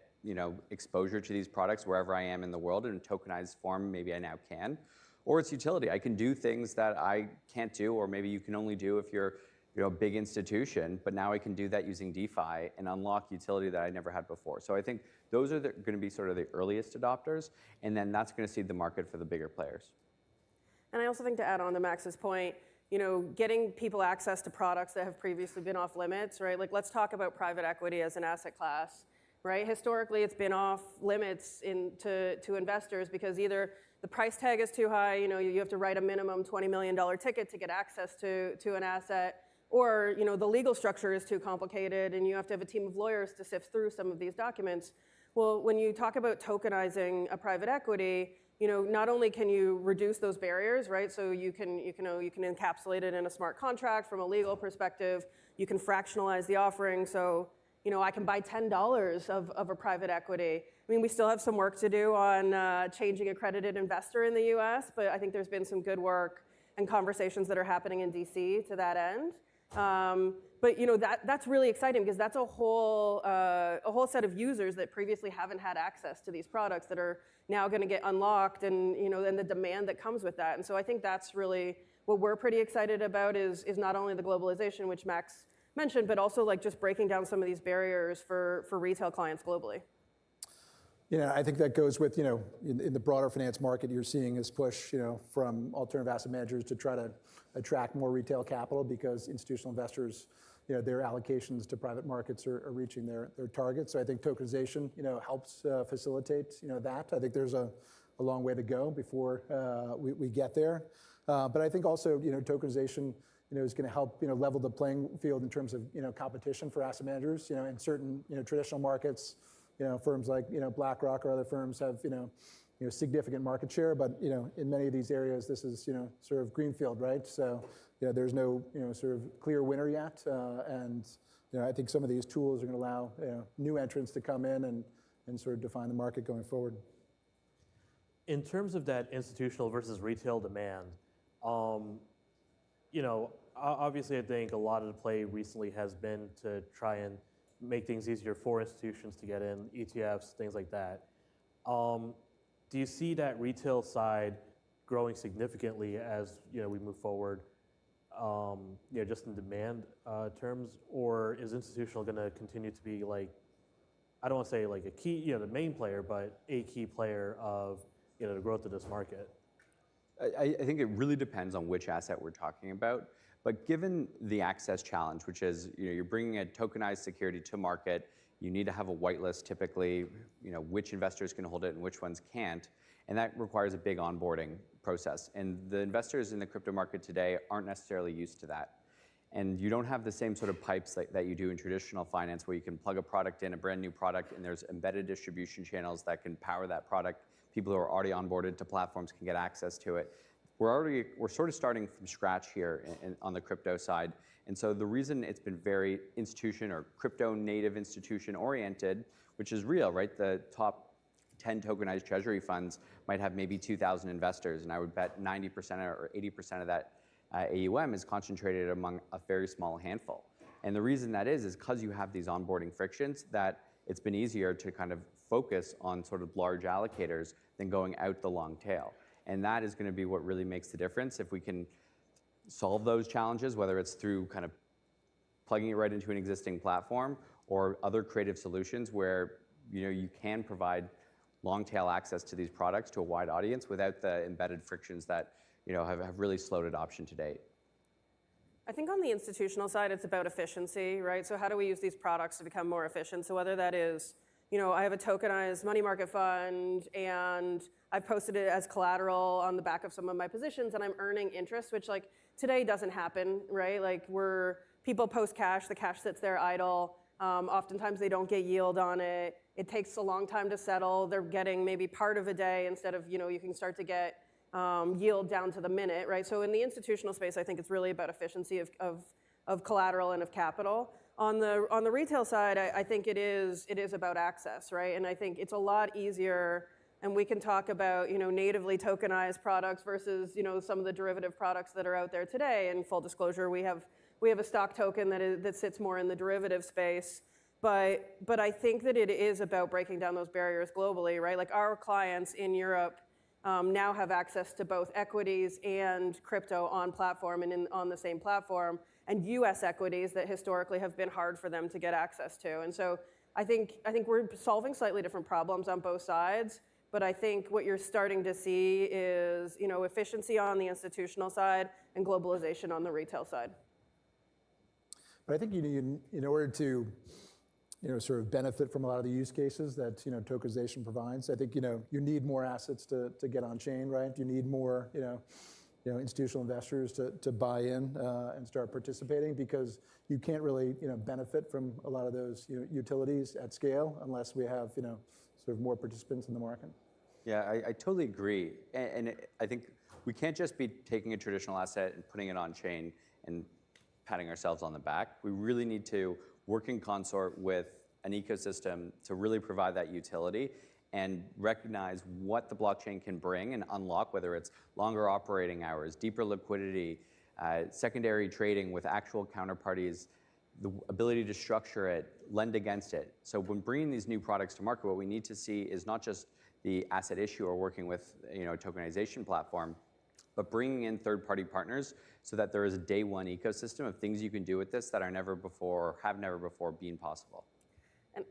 exposure to these products wherever I am in the world in a tokenized form. Maybe I now can, or it's utility. I can do things that I can't do, or maybe you can only do if you're a big institution. But now I can do that using DeFi and unlock utility that I never had before. So I think those are going to be sort of the earliest adopters, and then that's going to seed the market for the bigger players. And I also think to add on to Max's point, getting people access to products that have previously been off limits, right? Like, let's talk about private equity as an asset class, right? Historically, it's been off limits to investors because either the price tag is too high, you have to write a minimum $20 million ticket to get access to an asset, or the legal structure is too complicated and you have to have a team of lawyers to sift through some of these documents. Well, when you talk about tokenizing a private equity, not only can you reduce those barriers, right? So you can encapsulate it in a smart contract from a legal perspective. You can fractionalize the offering. So, I can buy $10 of a private equity. I mean, we still have some work to do on changing accredited investor in the US, but I think there's been some good work and conversations that are happening in DC to that end. But that's really exciting because that's a whole set of users that previously haven't had access to these products that are now going to get unlocked, and and the demand that comes with that. And so I think that's really what we're pretty excited about is not only the globalization, which Max mentioned, but also like just breaking down some of these barriers for retail clients globally. I think that goes with, in the broader finance market, you're seeing this push, from alternative asset managers to try to attract more retail capital because institutional investors, their allocations to private markets are reaching their targets. So I think tokenization, helps facilitate, that. I think there's a long way to go before we get there. But I think also, tokenization, is going to help, level the playing field in terms of, competition for asset managers. In certain, traditional markets, firms like, BlackRock or other firms have, significant market share, but, in many of these areas, this is, sort of greenfield, right? So, there's no, sort of clear winner yet. And, I think some of these tools are going to allow, new entrants to come in and sort of define the market going forward. In terms of that institutional versus retail demand, obviously I think a lot of the play recently has been to try and make things easier for institutions to get in, ETFs, things like that. Do you see that retail side growing significantly as we move forward, just in demand terms, or is institutional going to continue to be like, I don't want to say like a key, the main player, but a key player of the growth of this market? I think it really depends on which asset we're talking about. But given the access challenge, which is you're bringing a tokenized security to market, you need to have a whitelist typically, which investors can hold it and which ones can't, and that requires a big onboarding process. And the investors in the crypto market today aren't necessarily used to that. And you don't have the same sort of pipes that you do in traditional finance where you can plug a product in, a brand new product, and there's embedded distribution channels that can power that product. People who are already onboarded to platforms can get access to it. We're sort of starting from scratch here on the crypto side. And so the reason it's been very institution or crypto native institution oriented, which is real, right? The top 10 tokenized treasury funds might have maybe 2,000 investors. And I would bet 90% or 80% of that AUM is concentrated among a very small handful. And the reason that is because you have these onboarding frictions that it's been easier to kind of focus on sort of large allocators than going out the long tail. And that is going to be what really makes the difference. If we can solve those challenges, whether it's through kind of plugging it right into an existing platform or other creative solutions where you can provide long tail access to these products to a wide audience without the embedded frictions that have really slowed adoption to date. I think on the institutional side, it's about efficiency, right? So how do we use these products to become more efficient? So whether that is, I have a tokenized money market fund and I've posted it as collateral on the back of some of my positions and I'm earning interest, which like today doesn't happen, right? Like people post cash, the cash sits there idle. Oftentimes they don't get yield on it. It takes a long time to settle. They're getting maybe part of a day instead of, you can start to get yield down to the minute, right? So in the institutional space, I think it's really about efficiency of collateral and of capital. On the retail side, I think it is about access, right? And I think it's a lot easier, and we can talk about natively tokenized products versus some of the derivative products that are out there today. And full disclosure, we have a stock token that sits more in the derivative space. But I think that it is about breaking down those barriers globally, right? Like our clients in Europe now have access to both equities and crypto on platform and on the same platform, and US equities that historically have been hard for them to get access to. And so I think we're solving slightly different problems on both sides, but I think what you're starting to see is, you know, efficiency on the institutional side and globalization on the retail side. But I think you need, in order to, you know, sort of benefit from a lot of the use cases that, you know, tokenization provides, I think, you know, you need more assets to get on chain, right? You need more, you know, institutional investors to buy in and start participating, because you can't really, you know, benefit from a lot of those, you know, utilities at scale unless we have, you know, sort of more participants in the market. Yeah, I totally agree. And I think we can't just be taking a traditional asset and putting it on chain and patting ourselves on the back. We really need to work in consort with an ecosystem to really provide that utility and recognize what the blockchain can bring and unlock, whether it's longer operating hours, deeper liquidity, secondary trading with actual counterparties, the ability to structure it, lend against it. So when bringing these new products to market, what we need to see is not just the asset issuer working with, you know, a tokenization platform, but bringing in third-party partners so that there is a day one ecosystem of things you can do with this that are never before or have never before been possible.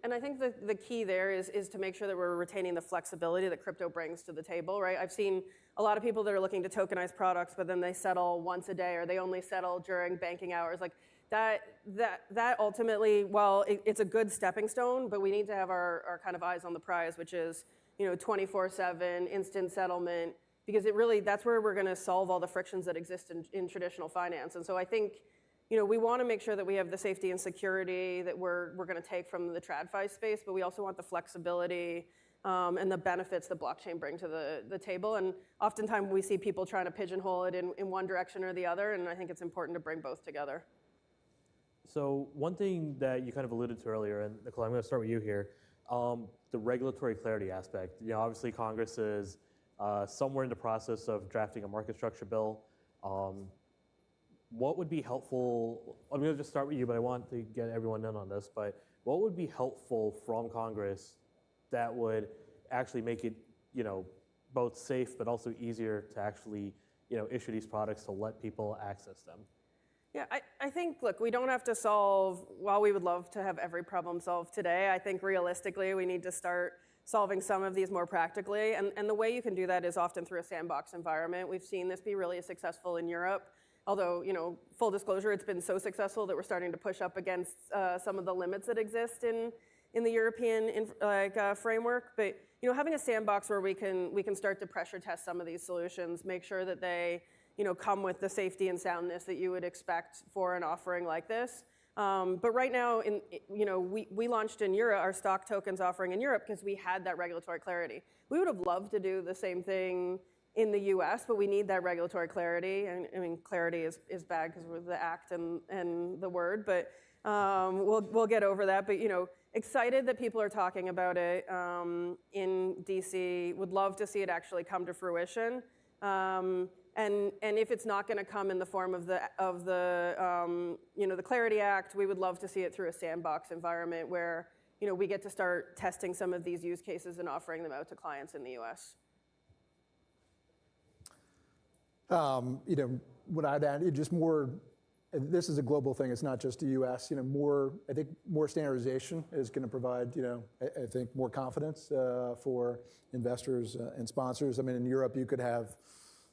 And I think the key there is to make sure that we're retaining the flexibility that crypto brings to the table, right? I've seen a lot of people that are looking to tokenize products, but then they settle once a day, or they only settle during banking hours. Like that ultimately, while it's a good stepping stone, but we need to have our kind of eyes on the prize, which is, you know, 24/7 instant settlement, because it really, that's where we're going to solve all the frictions that exist in traditional finance. And so I think, you know, we want to make sure that we have the safety and security that we're going to take from the TradFi space, but we also want the flexibility and the benefits that blockchain bring to the table. And oftentimes we see people trying to pigeonhole it in one direction or the other, and I think it's important to bring both together. So one thing that you kind of alluded to earlier, and Nicole, I'm going to start with you here, the regulatory clarity aspect. You know, obviously Congress is somewhere in the process of drafting a market structure bill. What would be helpful, I'm going to just start with you, but I want to get everyone in on this, but what would be helpful from Congress that would actually make it, you know, both safe but also easier to actually, you know, issue these products to let people access them? Yeah, I think, look, we don't have to solve, while we would love to have every problem solved today, I think realistically we need to start solving some of these more practically. And the way you can do that is often through a sandbox environment. We've seen this be really successful in Europe. Although, you know, full disclosure, it's been so successful that we're starting to push up against some of the limits that exist in the European framework. But, you know, having a sandbox where we can start to pressure test some of these solutions, make sure that they, you know, come with the safety and soundness that you would expect for an offering like this. But right now, you know, we launched in Europe our stock tokens offering in Europe because we had that regulatory clarity. We would have loved to do the same thing in the US, but we need that regulatory clarity. And I mean, clarity is bad because we're the act and the word, but we'll get over that. But, you know, excited that people are talking about it in DC. Would love to see it actually come to fruition. And if it's not going to come in the form of the you know, the Clarity Act, we would love to see it through a sandbox environment where, you know, we get to start testing some of these use cases and offering them out to clients in the US. You know, what I'd add, just more, this is a global thing, it's not just the US, you know, I think more standardization is going to provide, you know, I think more confidence for investors and sponsors. I mean, in Europe, you could have,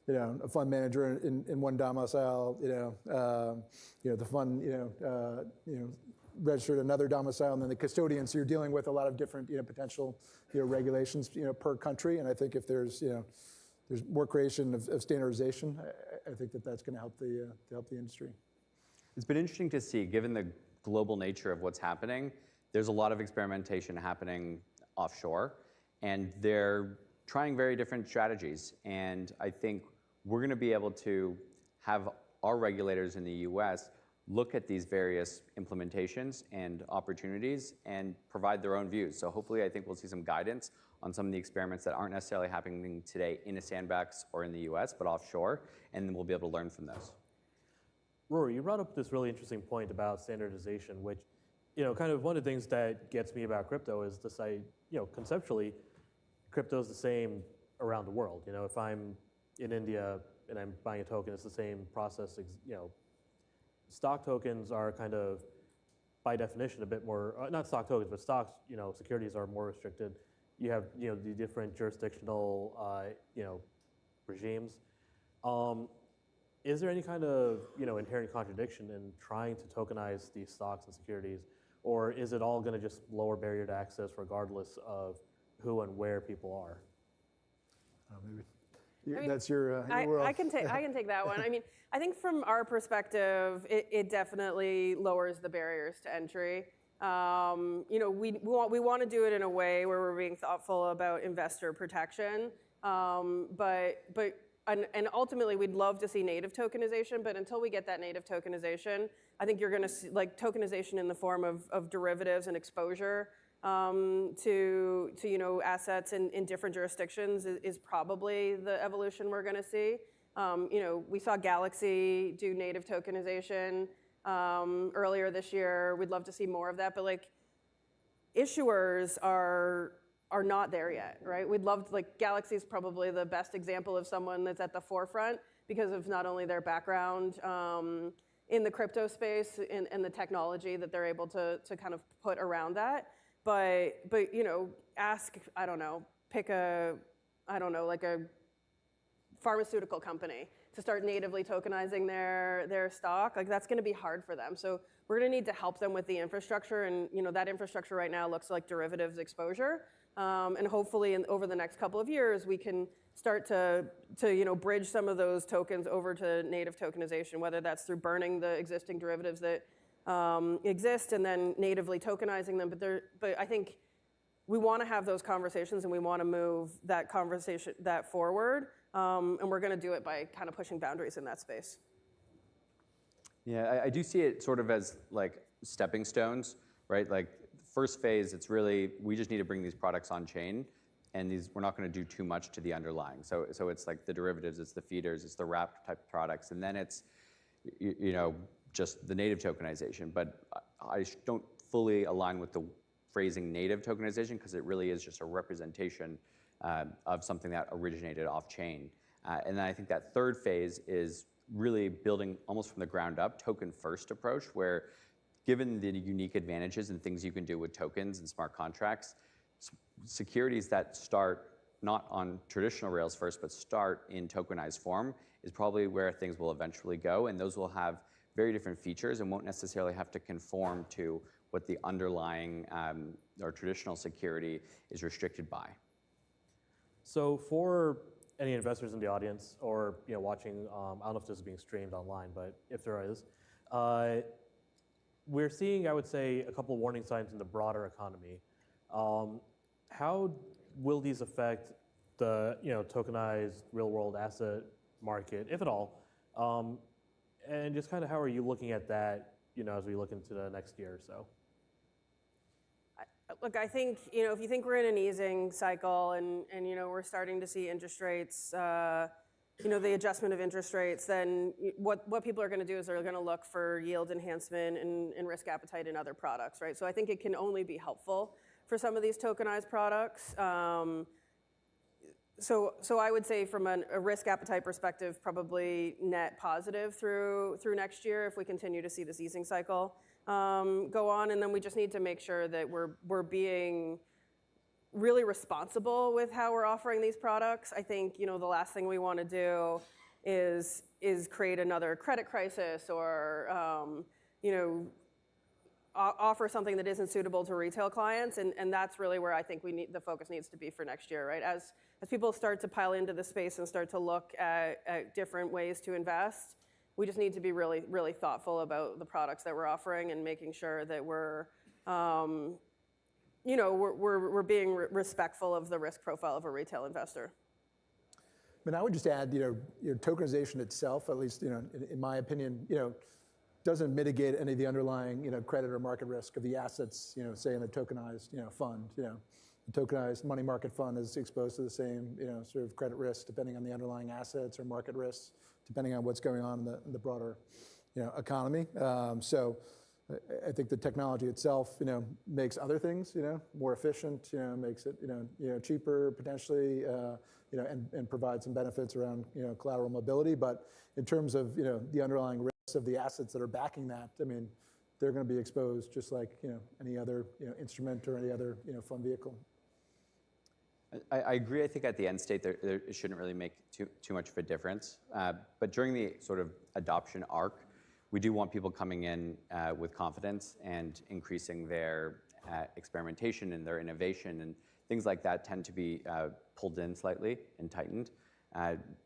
you know, a fund manager in one domicile, you know, the fund, you know, registered another domicile, and then the custodian. So you're dealing with a lot of different, you know, potential, you know, regulations, you know, per country. And I think if there's, you know, there's more creation of standardization, I think that's going to help the industry. It's been interesting to see, given the global nature of what's happening, there's a lot of experimentation happening offshore, and they're trying very different strategies. And I think we're going to be able to have our regulators in the US look at these various implementations and opportunities and provide their own views. So hopefully, I think we'll see some guidance on some of the experiments that aren't necessarily happening today in a sandbox or in the US, but offshore, and then we'll be able to learn from those. Rory, you brought up this really interesting point about standardization, which kind of one of the things that gets me about crypto is this, conceptually, crypto is the same around the world. If I'm in India and I'm buying a token, it's the same process. Stock tokens are kind of, by definition, a bit more, not stock tokens, but stocks, securities are more restricted. You have, the different jurisdictional, regimes. Is there any kind of, inherent contradiction in trying to tokenize these stocks and securities, or is it all going to just lower barrier to access regardless of who and where people are? That's your world. I can take that one. I mean, I think from our perspective, it definitely lowers the barriers to entry. We want to do it in a way where we're being thoughtful about investor protection, and ultimately we'd love to see native tokenization. But until we get that native tokenization, I think you're going to see tokenization in the form of derivatives and exposure to assets in different jurisdictions is probably the evolution we're going to see. We saw Galaxy do native tokenization earlier this year. We'd love to see more of that, but issuers are not there yet, right? We'd love Galaxy is probably the best example of someone that's at the forefront because of not only their background in the crypto space and the technology that they're able to kind of put around that. But pick a pharmaceutical company to start natively tokenizing their stock. That's going to be hard for them. So we're going to need to help them with the infrastructure, and that infrastructure right now looks like derivatives exposure. And hopefully, over the next couple of years, we can start to bridge some of those tokens over to native tokenization, whether that's through burning the existing derivatives that exist and then natively tokenizing them. But I think we want to have those conversations and we want to move that forward. And we're going to do it by kind of pushing boundaries in that space. Yeah, I do see it sort of as stepping stones, right? First phase, it's really, we just need to bring these products on chain, and we're not going to do too much to the underlying. So it's the derivatives, it's the feeders, it's the wrapped type products, and then it's just the native tokenization. But I don't fully align with the phrasing native tokenization because it really is just a representation of something that originated off chain. And then I think that third phase is really building almost from the ground up, token first approach, where given the unique advantages and things you can do with tokens and smart contracts, securities that start not on traditional rails first, but start in tokenized form is probably where things will eventually go. And those will have very different features and won't necessarily have to conform to what the underlying or traditional security is restricted by. So for any investors in the audience or watching, I don't know if this is being streamed online, but if there is, we're seeing, I would say, a couple of warning signs in the broader economy. How will these affect the tokenized real-world asset market, if at all? And just kind of how are you looking at that, as we look into the next year or so? Look, I think, if you think we're in an easing cycle and we're starting to see interest rates, the adjustment of interest rates, then what people are going to do is they're going to look for yield enhancement and risk appetite in other products, right? So I think it can only be helpful for some of these tokenized products. So I would say from a risk appetite perspective, probably net positive through next year if we continue to see this easing cycle go on. And then we just need to make sure that we're being really responsible with how we're offering these products. I think the last thing we want to do is create another credit crisis or offer something that isn't suitable to retail clients, and that's really where I think the focus needs to be for next year, right? As people start to pile into the space and start to look at different ways to invest, we just need to be really, really thoughtful about the products that we're offering and making sure that we're being respectful of the risk profile of a retail investor. I would just add, tokenization itself, at least, in my opinion, doesn't mitigate any of the underlying, credit or market risk of the assets, say in a tokenized, fund. The tokenized money market fund is exposed to the same, sort of credit risk depending on the underlying assets or market risks, depending on what's going on in the broader, economy. So I think the technology itself, makes other things, more efficient, makes it, cheaper potentially, and provides some benefits around, collateral mobility. But in terms of, the underlying risks of the assets that are backing that, I mean, they're going to be exposed just like, any other, instrument or any other, fund vehicle. I agree. I think at the end state, it shouldn't really make too much of a difference. But during the sort of adoption arc, we do want people coming in with confidence and increasing their experimentation and their innovation, and things like that tend to be pulled in slightly and tightened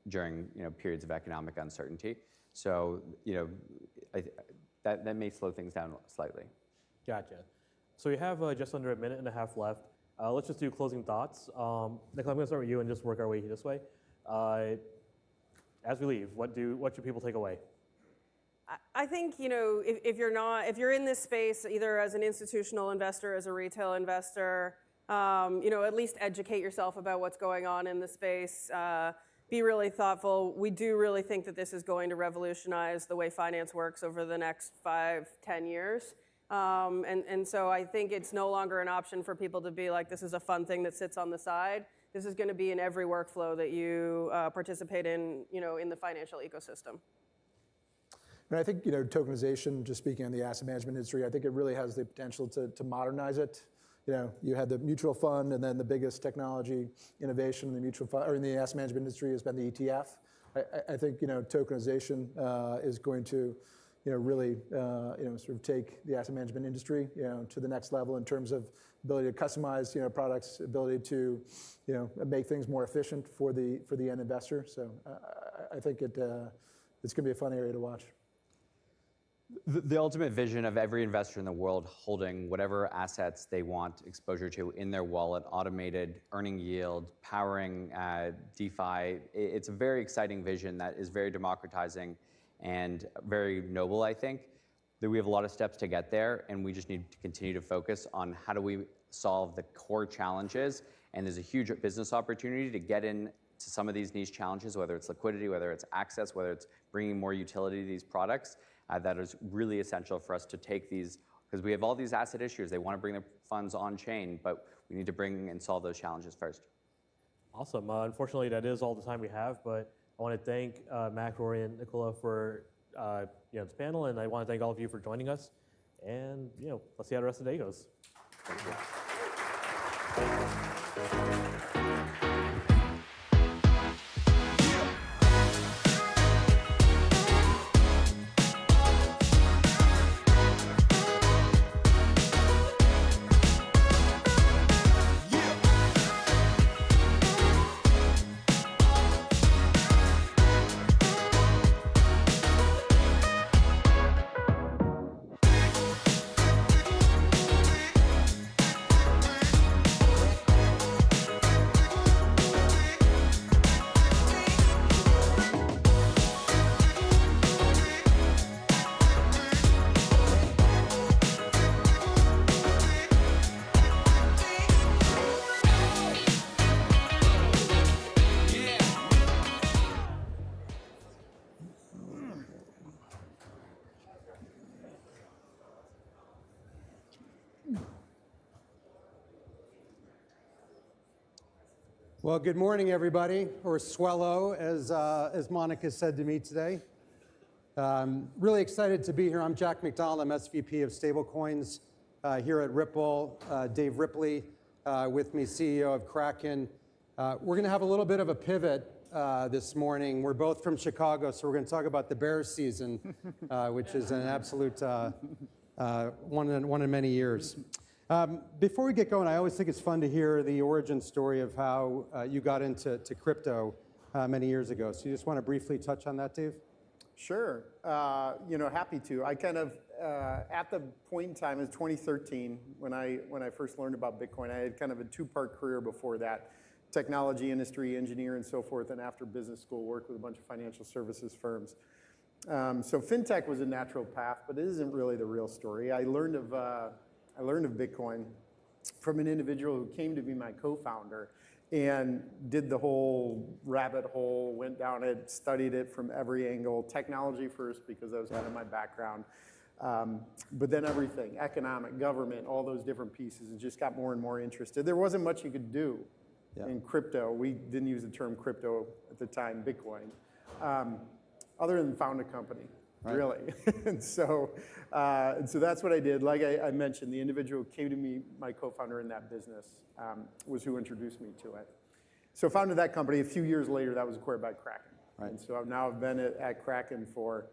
during periods of economic uncertainty. So that may slow things down slightly. Gotcha. So we have just under a minute and a half left. Let's just do closing thoughts. Nicola, I'm going to start with you and just work our way this way. As we leave, what should people take away? I think, if you're in this space, either as an institutional investor, as a retail investor, at least educate yourself about what's going on in the space. Be really thoughtful. We do really think that this is going to revolutionize the way finance works over the next 5-10 years. And so I think it's no longer an option for people to be like, this is a fun thing that sits on the side. This is going to be in every workflow that you participate in, in the financial ecosystem. And I think, tokenization, just speaking on the asset management industry, I think it really has the potential to modernize it. You had the mutual fund, and then the biggest technology innovation in the mutual fund or in the asset management industry has been the ETF. I think, tokenization is going to, really, sort of take the asset management industry, to the next level in terms of ability to customize, products, ability to, make things more efficient for the end investor. So I think it's going to be a fun area to watch. The ultimate vision of every investor in the world holding whatever assets they want exposure to in their wallet, automated, earning yield, powering DeFi, it's a very exciting vision that is very democratizing and very noble, I think. That we have a lot of steps to get there, and we just need to continue to focus on how do we solve the core challenges. And there's a huge business opportunity to get into some of these niche challenges, whether it's liquidity, whether it's access, whether it's bringing more utility to these products. That is really essential for us to take these, because we have all these asset issuers. They want to bring their funds on chain, but we need to bring and solve those challenges first. Awesome. Unfortunately, that is all the time we have, but I want to thank Mac, Rory, and Nicola for this panel, and I want to thank all of you for joining us. And let's see how the rest of the day goes. Thank you. Well, good morning, everybody, or swello, as Monica said to me today. Really excited to be here. I'm Jack McDonald. I'm SVP of Stablecoins here at Ripple. Dave Ripley with me, CEO of Kraken. We're going to have a little bit of a pivot this morning. We're both from Chicago, so we're going to talk about the Bears season, which is an absolute one in many years. Before we get going, I always think it's fun to hear the origin story of how you got into crypto many years ago. So you just want to briefly touch on that, Dave? Sure. Happy to. I kind of, at the point in time, it was 2013, when I first learned about Bitcoin. I had kind of a two-part career before that. Technology industry, engineer, and so forth, and after business school, worked with a bunch of financial services firms. So fintech was a natural path, but it isn't really the real story. I learned of Bitcoin from an individual who came to be my co-founder and did the whole rabbit hole, went down it, studied it from every angle, technology first because that was kind of my background. But then everything, economic, government, all those different pieces, and just got more and more interested. There wasn't much you could do in crypto. We didn't use the term crypto at the time, Bitcoin, other than found a company, really. and so that's what I did. Like I mentioned, the individual who came to me, my co-founder in that business, was who introduced me to it. So founded that company. A few years later, that was acquired by Kraken. And so I've been at Kraken for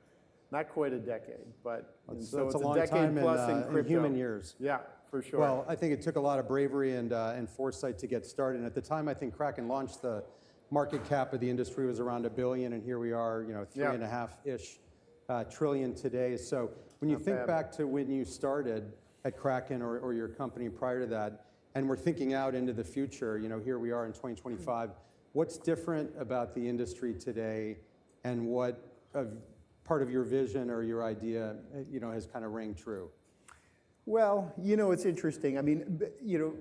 not quite a decade, but so it's a long decade time plus in crypto. in human years. Yeah, for sure. Well, I think it took a lot of bravery and foresight to get started. And at the time, I think Kraken launched, the market cap of the industry was around $1 billion, and here we are, 3.5-ish trillion today. So when you think back to when you started at Kraken or your company prior to that, and we're thinking out into the future, here we are in 2025, what's different about the industry today, and what part of your vision or your idea, has kind of rang true? Well, it's interesting. I mean,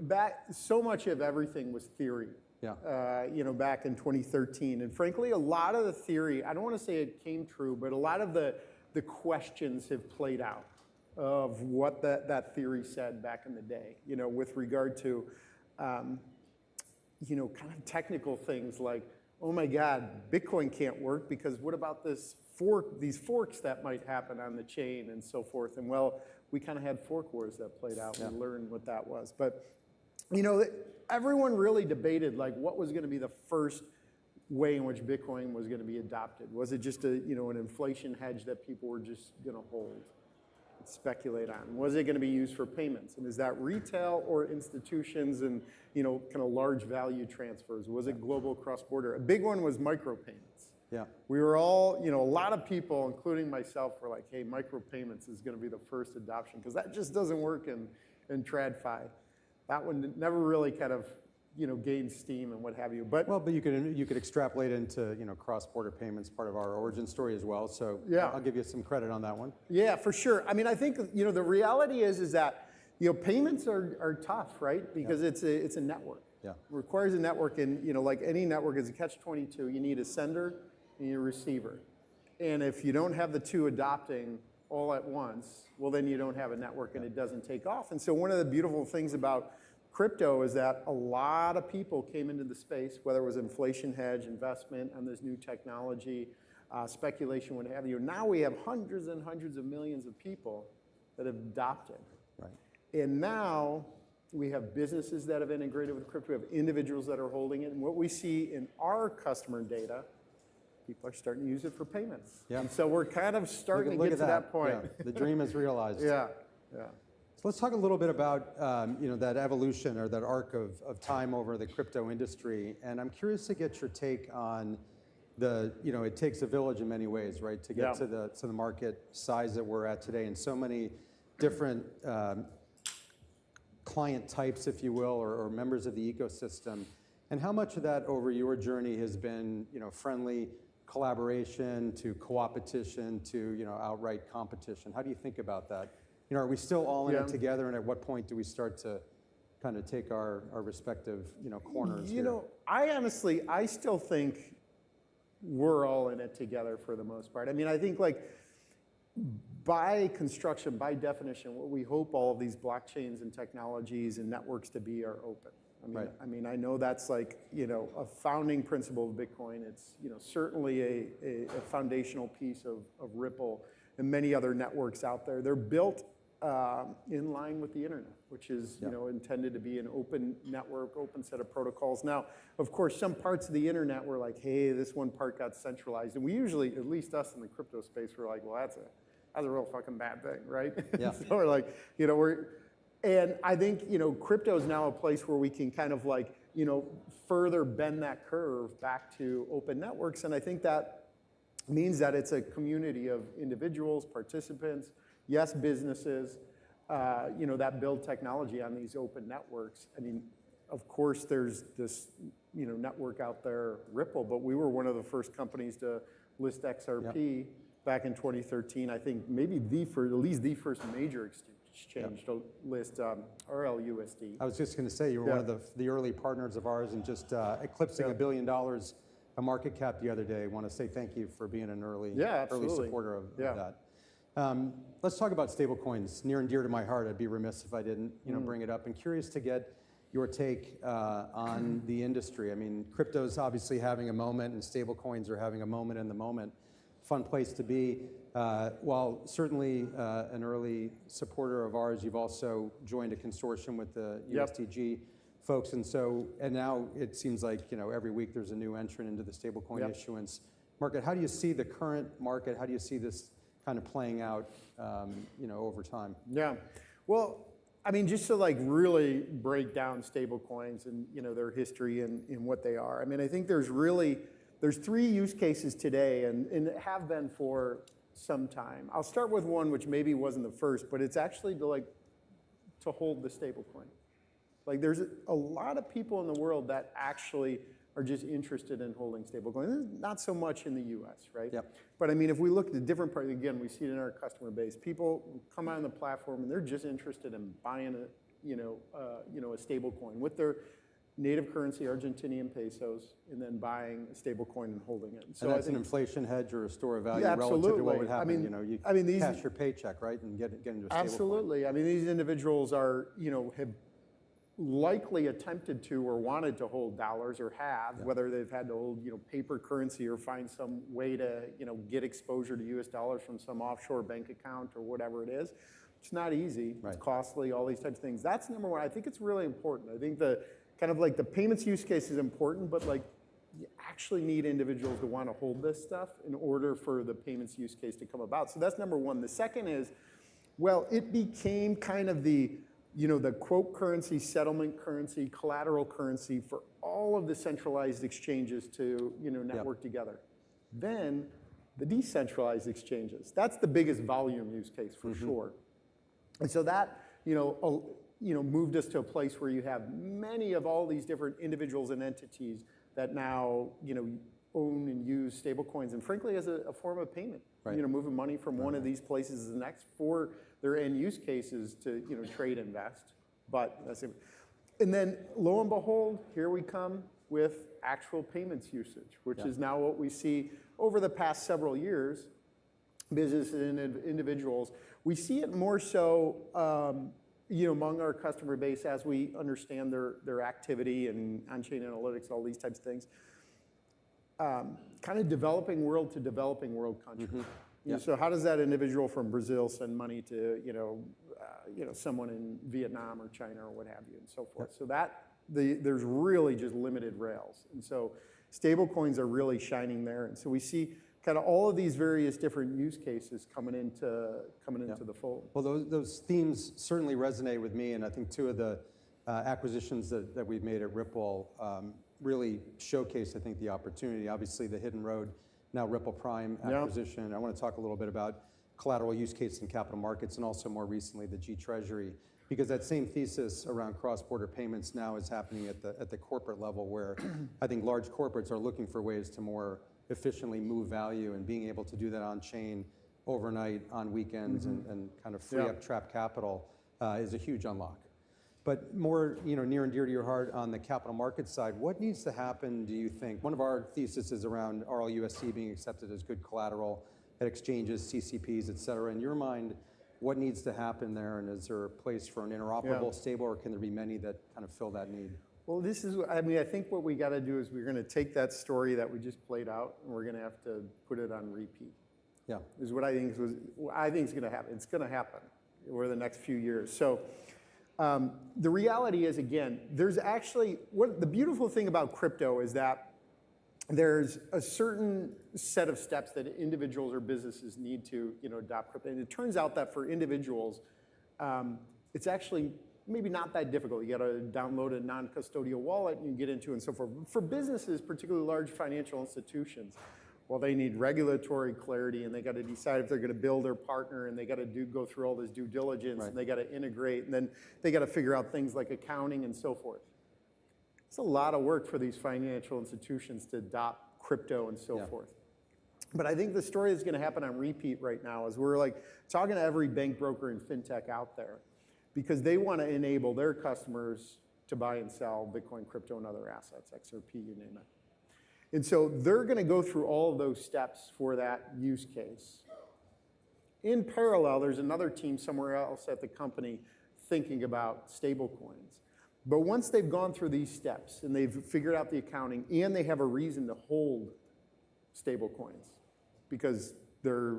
back, so much of everything was theory. Back in 2013, and frankly, a lot of the theory, I don't want to say it came true, but a lot of the questions have played out of what that theory said back in the day. With regard to, kind of technical things like, oh my God, Bitcoin can't work because what about these forks that might happen on the chain and so forth? And well, we kind of had fork wars that played out and learned what that was. But, everyone really debated like what was going to be the first way in which Bitcoin was going to be adopted. Was it just an inflation hedge that people were just going to hold, speculate on? Was it going to be used for payments? And is that retail or institutions and, kind of large value transfers? Was it global cross-border? A big one was micropayments. We were all, a lot of people, including myself, were like, hey, micropayments is going to be the first adoption because that just doesn't work in TradFi. That one never really kind of, gained steam and what have you. But you could extrapolate into, cross-border payments, part of our origin story as well. So I'll give you some credit on that one. Yeah, for sure. I mean, I think, the reality is that, payments are tough, right? Because it's a network. It requires a network, and, like any network, is a catch-22. You need a sender and you need a receiver. And if you don't have the two adopting all at once, well, then you don't have a network and it doesn't take off. And so one of the beautiful things about crypto is that a lot of people came into the space, whether it was inflation hedge, investment on this new technology, speculation, what have you. Now we have hundreds and hundreds of millions of people that have adopted. And now we have businesses that have integrated with crypto. We have individuals that are holding it. And what we see in our customer data, people are starting to use it for payments. And so we're kind of starting to get to that point. The dream is realized. So let's talk a little bit about that evolution or that arc of time over the crypto industry. And I'm curious to get your take on it takes a village in many ways, right, to get to the market size that we're at today, and so many different client types, if you will, or members of the ecosystem. And how much of that over your journey has been friendly collaboration to co-opetition to outright competition? How do you think about that? Are we still all in it together, and at what point do we start to kind of take our respective corners here? I still think we're all in it together for the most part. I mean, I think like by construction, by definition, what we hope all of these blockchains and technologies and networks to be are open. I know that's like a founding principle of Bitcoin. It's certainly a foundational piece of Ripple and many other networks out there. They're built in line with the internet, which is intended to be an open network, open set of protocols. Now, of course, some parts of the internet were like, hey, this one part got centralized, and we usually, at least us in the crypto space, we're like, well, that's a real fucking bad thing, right? So we're like, and I think crypto is now a place where we can kind of like further bend that curve back to open networks, and I think that means that it's a community of individuals, participants. Yes, businesses, that build technology on these open networks. I mean, of course, there's this, network out there, Ripple, but we were one of the first companies to list XRP back in 2013. I think maybe at least the first major exchange to list RLUSD. I was just going to say, you were one of the early partners of ours, and just eclipsing $1 billion a market cap the other day. I want to say thank you for being an early supporter of that. Let's talk about stablecoins, near and dear to my heart. I'd be remiss if I didn't bring it up. And curious to get your take on the industry. I mean, crypto's obviously having a moment, and stablecoins are having a moment in the moment. Fun place to be. While certainly an early supporter of ours, you've also joined a consortium with the USDG folks, and now it seems like every week there's a new entrant into the stablecoin issuance market. How do you see the current market? How do you see this kind of playing out, over time? Yeah, well, I mean, just to like really break down stablecoins and their history and what they are. I mean, I think there's 3 use cases today, and have been for some time. I'll start with one which maybe wasn't the first, but it's actually to hold the stablecoin. Like, there's a lot of people in the world that actually are just interested in holding stablecoins. Not so much in the U.S., right? Yep. But I mean, if we look at the different parts, again, we see it in our customer base. People come on the platform and they're just interested in buying a stablecoin with their native currency, Argentinian pesos, and then buying a stablecoin and holding it. So that's an inflation hedge or a store of value relative absolutely. to what would happen. You cash your paycheck, right, and get into a stablecoin. Absolutely. I mean, these individuals are, have likely attempted to or wanted to hold dollars or have, whether they've had to hold, paper currency or find some way to, get exposure to US dollars from some offshore bank account or whatever it is. It's not easy. Right. It's costly, all these types of things. That's number one. I think it's really important. I think the kind of like the payments use case is important, but like you actually need individuals to want to hold this stuff in order for the payments use case to come about. So that's number one. The second is, well, it became kind of the quote currency, settlement currency, collateral currency for all of the centralized exchanges to, network together. Then the decentralized exchanges, that's the biggest volume use case for sure. And so that, moved us to a place where you have many of all these different individuals and entities that now, own and use stablecoins, and frankly, as a form of payment. Right. Moving money from one of these places to the next for their end use cases to, trade, invest. But that's it. And then lo and behold, here we come with actual payments usage, which is now what we see over the past several years, businesses and individuals. We see it more so, among our customer base as we understand their activity and on-chain analytics, all these types of things. Kind of developing world to developing world country. So how does that individual from Brazil send money to someone in Vietnam or China or what have you and so forth? So there's really just limited rails, and so stablecoins are really shining there. And so we see kind of all of these various different use cases coming into the fold. Well, those themes certainly resonate with me, and I think 2 of the acquisitions that we've made at Ripple really showcase, I think, the opportunity. Obviously, the Hidden Road, now Ripple Prime acquisition. I want to talk a little bit about collateral use case in capital markets, and also more recently the G Treasury, because that same thesis around cross-border payments now is happening at the corporate level, where I think large corporates are looking for ways to more efficiently move value, and being able to do that on-chain overnight, on weekends, and kind of free up trapped capital is a huge unlock. But more, near and dear to your heart on the capital markets side, what needs to happen, do you think? One of our theses is around RLUSD being accepted as good collateral at exchanges, CCPs, et cetera. In your mind, what needs to happen there, and is there a place for an interoperable stable, or can there be many that kind of fill that need? Well, I think what we got to do is we're going to take that story that we just played out, and we're going to have to put it on repeat. Yeah. Is what I think is going to happen. It's going to happen over the next few years. So the reality is, again, there's actually, the beautiful thing about crypto is that there's a certain set of steps that individuals or businesses need to adopt crypto. And it turns out that for individuals, it's actually maybe not that difficult. You got to download a non-custodial wallet and you get into it and so forth. For businesses, particularly large financial institutions, well, they need regulatory clarity, and they got to decide if they're going to build or partner, and they got to go through all this due diligence, and they got to integrate, and then they got to figure out things like accounting and so forth. It's a lot of work for these financial institutions to adopt crypto and so forth. But I think the story that's going to happen on repeat right now is we're like talking to every bank, broker, and fintech out there, because they want to enable their customers to buy and sell Bitcoin, crypto, and other assets, XRP, you name it. And so they're going to go through all of those steps for that use case. In parallel, there's another team somewhere else at the company thinking about stablecoins. But once they've gone through these steps and they've figured out the accounting and they have a reason to hold stablecoins because their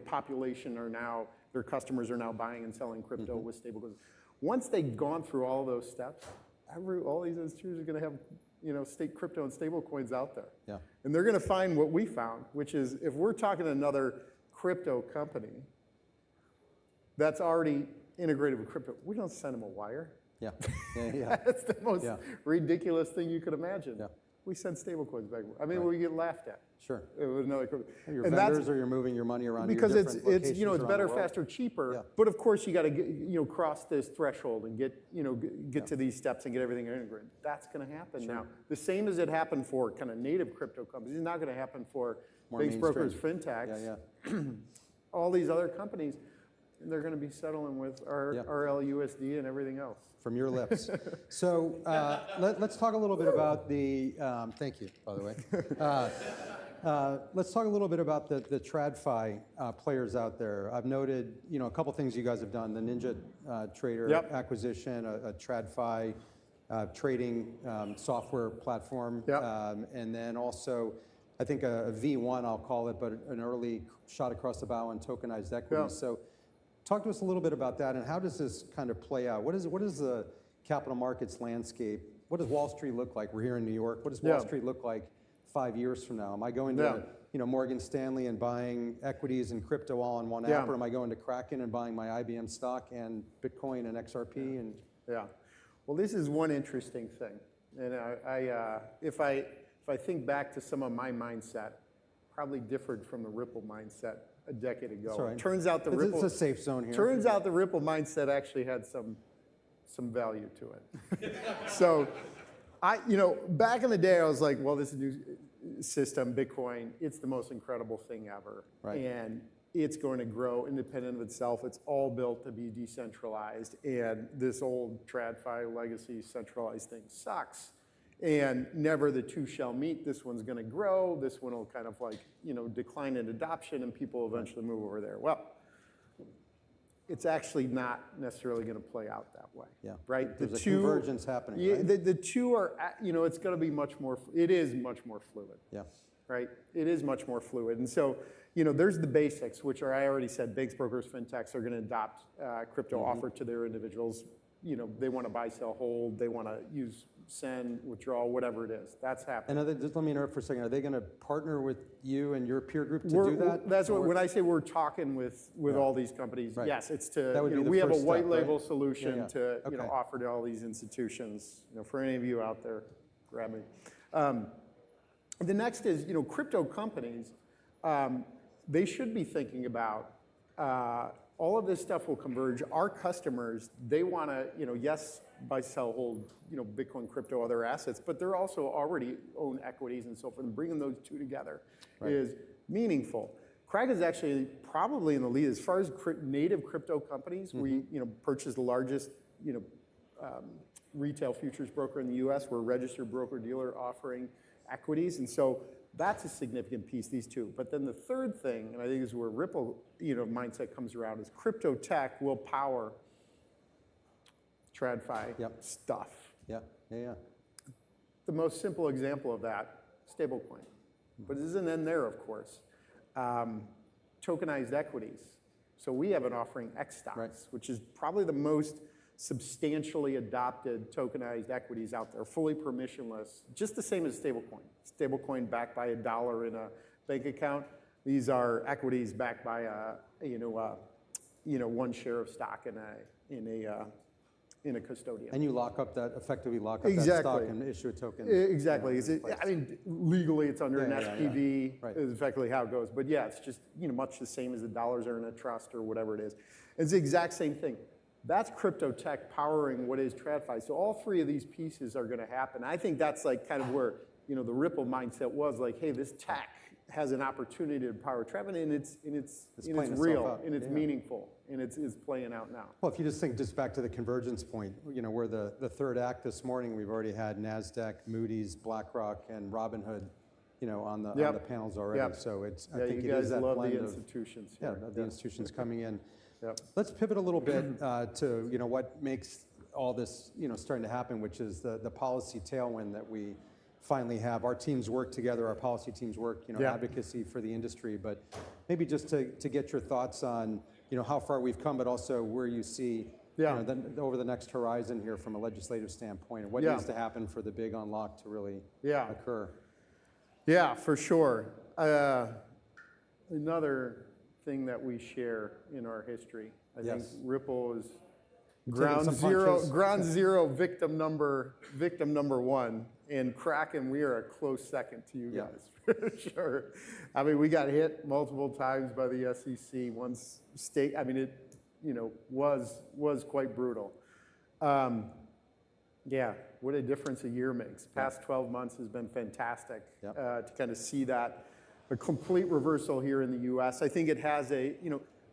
population are now, their customers are now buying and selling crypto with stablecoins. Once they've gone through all those steps, all these institutions are going to have state crypto and stablecoins out there. Yeah. And they're going to find what we found, which is if we're talking to another crypto company that's already integrated with crypto, we don't send them a wire. Yeah. Yeah. That's the most ridiculous thing you could imagine. Yeah. We send stablecoins back. I mean, we get laughed at. Sure. It was another crypto. Your vendors, or you're moving your money around because your it's different locations it's around better, the world. faster, cheaper. Yeah. But of course, you got to cross this threshold and get to these steps and get everything integrated. That's going to happen now. The same as it happened for kind of native crypto companies. It's not going to happen for banks, brokers, fintechs. All these other companies, they're going to be settling with our RLUSD and everything else. From your lips. So let's talk a little bit about the, thank you, by the way. Let's talk a little bit about the TradFi players out there. I've noted, a couple things you guys have done, the Ninja Trader acquisition, a TradFi trading software platform, and then also, I think a V1, I'll call it, but an early shot across the bow on tokenized equities. So talk to us a little bit about that, and how does this kind of play out? What is the capital markets landscape? What does Wall Street look like? We're here in New York. What does Wall Street look like 5 years from now? Am I going to Morgan Stanley and buying equities and crypto all in one app, or am I going to Kraken and buying my IBM stock and Bitcoin and XRP? And well, this is one interesting thing, and if I think back to some of my mindset, probably differed from the Ripple mindset a decade ago. Right. Turns out the Ripple, it's a safe zone here. Turns out the Ripple mindset actually had some value to it. So, back in the day, I was like, well, this new system, Bitcoin, it's the most incredible thing ever, and it's going to grow independent of itself. It's all built to be decentralized, and this old TradFi legacy centralized thing sucks. And never the two shall meet. This one's going to grow. This one will kind of decline in adoption, and people will eventually move over there. Well, it's actually not necessarily going to play out that way. Right? There's a convergence happening. Right? The two are, it's going to be much more. It is much more fluid. Right? It is much more fluid, and so there's the basics, which are, I already said, banks, brokers, fintechs are going to adopt crypto offered to their individuals. They want to buy, sell, hold. They want to use send, withdraw, whatever it is. That's happening. And just let me interrupt for a second. Are they going to partner with you and your peer group to do that? That's what, when I say we're talking with all these companies, yes, it's to, that would be the we have a first white step, label right? solution to offer to all these institutions. For any of you out there, grab me. The next is, crypto companies, they should be thinking about all of this stuff will converge. Our customers, they want to, yes, buy, sell, hold, Bitcoin, crypto, other assets, but they're also already own equities and so forth. And bringing those two together is meaningful. Kraken is actually probably in the lead as far as native crypto companies. We, purchased the largest, retail futures broker in the U.S. We're a registered broker-dealer offering equities, and so that's a significant piece, these two. But then the third thing, and I think is where Ripple, mindset comes around, is crypto tech will power TradFi stuff. The most simple example of that, stablecoin. But it doesn't end there, of course. Tokenized equities. So we have an offering, X stocks, which is probably the most substantially adopted tokenized equities out there, fully permissionless, just the same as stablecoin. Stablecoin backed by $1 in a bank account. These are equities backed by one share of stock in a custodian. And you effectively lock up that stock and issue a token. Exactly. Legally it's under an SPV, is effectively how it goes. But it's just much the same as the dollars are in a trust or whatever it is. It's the exact same thing. That's crypto tech powering what is TradFi. So all three of these pieces are going to happen. I think that's kind of where the Ripple mindset was hey, this tech has an opportunity to power TradFi, and it's real, and it's meaningful, and it's playing out now. Well, if you just think back to the convergence point, we're the third act this morning. We've already had NASDAQ, Moody's, BlackRock, and Robinhood on the Yep. panels already. Yep. So it's I Yeah, think you it guys is that love blend the of institutions. yeah, here. of the institutions coming in. Yep. Let's pivot a little bit to what makes all this starting to happen, which is the policy tailwind that we finally have. Our teams work together. Our policy teams work. Yeah. Advocacy for the industry. But maybe just to get your thoughts on how far we've come, but also where you see Yeah. over the next horizon here from a legislative standpoint, and what Yeah. needs to happen for the big unlock to really Yeah. occur. Yeah, for sure. Another thing that we share in our history, I think Yes. Ripple is Taking some punches. ground zero, victim number one, and Kraken, we are a close second to you Yeah. guys, for sure. I mean, we got hit multiple times by the SEC. Once state, I mean, it, was quite brutal. Yeah, what a difference a year makes. Past 12 months has been fantastic Yep. to kind of see that, a complete reversal here in the U.S. I think it has a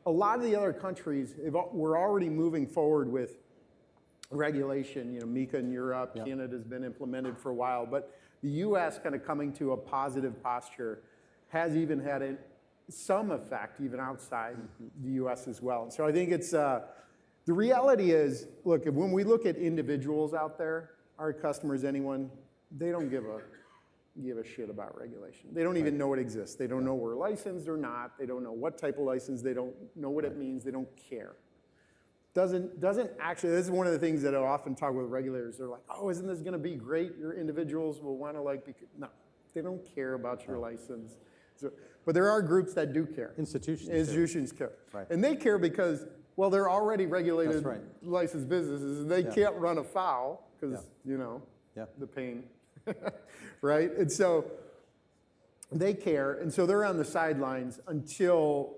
lot of the other countries, we're already moving forward with regulation. MiCA in Europe, Yep. Canada's been implemented for a while, but the U.S. kind of coming to a positive posture has even had some effect even outside the U.S. as well. And so I think it's, the reality is, look, when we look at individuals out there, our customers, anyone, they don't give a shit about regulation. They don't even know it exists. They don't know we're licensed or not. They don't know what type of license. They don't know what it means. They don't care. Doesn't actually, this is one of the things that I often talk with regulators. They're like, oh, isn't this going to be great? Your individuals will want to no, they don't care about your license. So, but there are groups that do care. Institutions care. Right. And they care because, well, they're already regulated That's right. licensed businesses. And they can't run afoul because, the pain, right? And so they care. And so they're on the sidelines until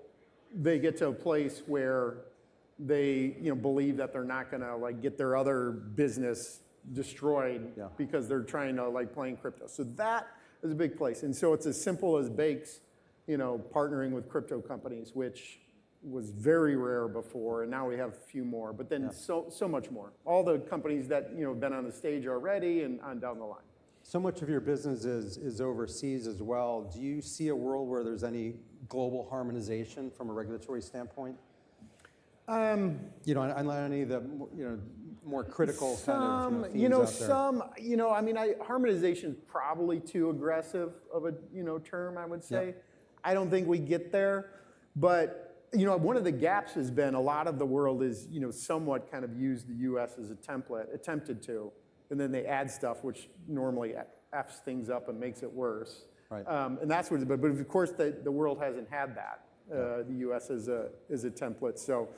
they get to a place where they believe that they're not going to get their other business destroyed because they're trying to play in crypto. So that is a big place. And so it's as simple as Bakes, partnering with crypto companies, which was very rare before, and now we have a few more, but then so much more. All the companies that have been on the stage already and on down the line. So much of your business is overseas as well. Do you see a world where there's any global harmonization from a regulatory standpoint? On any of the more critical kind of themes out there. Harmonization is probably too aggressive of a term, I would say. I don't think we get there, but one of the gaps has been a lot of the world is somewhat kind of used the U.S. as a template, attempted to, and then they add stuff which normally F's things up and makes it worse. Right. And that's what. But of course the world hasn't had that. The U.S. as a template. So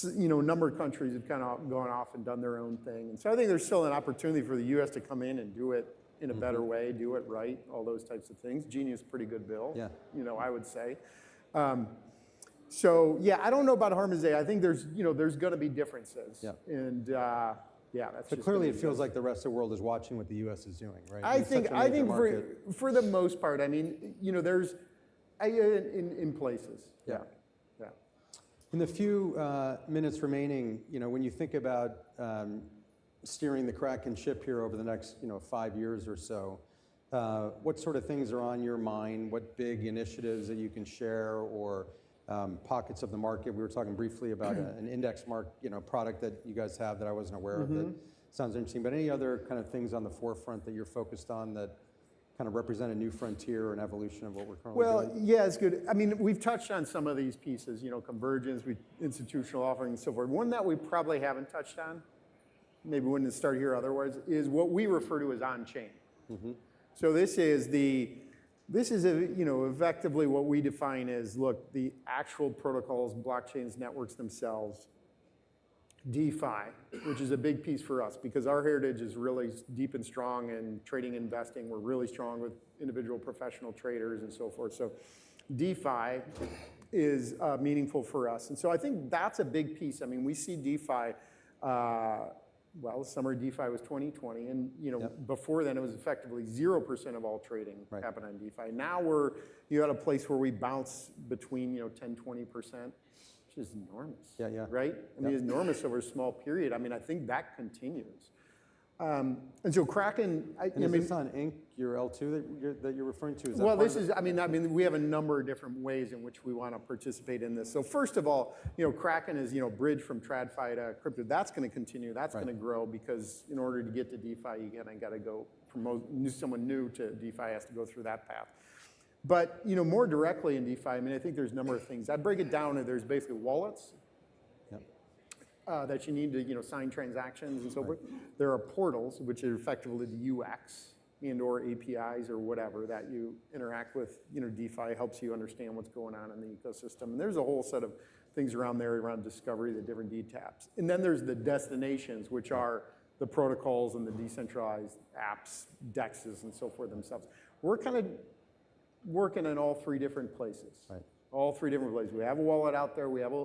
a number of countries have kind of gone off and done their own thing. And so I think there's still an opportunity for the U.S. to come in and do it in a better way, do it right, all those types of things. Genius, pretty good bill. Yeah. I would say. So yeah, I don't know about harmonization. I think there's going to be differences. Yeah. And that's. But just clearly, gonna it feels like the rest of the world is watching what the U.S. is doing, right? I It's think such a major market. for the most part, there's in places. Yeah. In the few minutes remaining, when you think about steering the Kraken ship here over the next 5 years or so, what sort of things are on your mind? What big initiatives that you can share, or pockets of the market? We were talking briefly about an index product that you guys have that I wasn't aware of. That sounds interesting. But any other kind of things on the forefront that you're focused on that kind of represent a new frontier or an evolution of what we're currently doing? Well, yeah, it's good. We've touched on some of these pieces, convergence, institutional offering, and so forth. One that we probably haven't touched on, maybe wouldn't start here otherwise, is what we refer to as on-chain. So this is effectively what we define as, look, the actual protocols, blockchains, networks themselves, DeFi, which is a big piece for us because our heritage is really deep and strong in trading and investing. We're really strong with individual professional traders and so forth. So DeFi is meaningful for us. And so I think that's a big piece. We see DeFi, summer DeFi was 2020. And before then it was effectively 0% of all trading happened on DeFi. Now you're at a place where we bounce between 10, 20%. Which is enormous, right? It's enormous over a small period. I think that continues. And so Kraken, Is this on Inc., your L2 that you're referring to? Is that well, part this of is, it? I mean, we have a number of different ways in which we want to participate in this. So first of all, Kraken is, bridge from TradFi to crypto. That's going to continue. That's going to grow because in order to get to DeFi, you got to go promote someone new to DeFi has to go through that path. But, more directly in DeFi, I think there's a number of things. I break it down and there's basically wallets that you need to, sign transactions and so forth. There are portals, which are effectively the UX and or APIs or whatever that you interact with. DeFi helps you understand what's going on in the ecosystem. And there's a whole set of things around there around discovery, the different DTAPs. And then there's the destinations, which are the protocols and the decentralized apps, DEXs, and so forth themselves. We're kind of working in all three different places. Right. All three different places. We have a wallet out there. We have a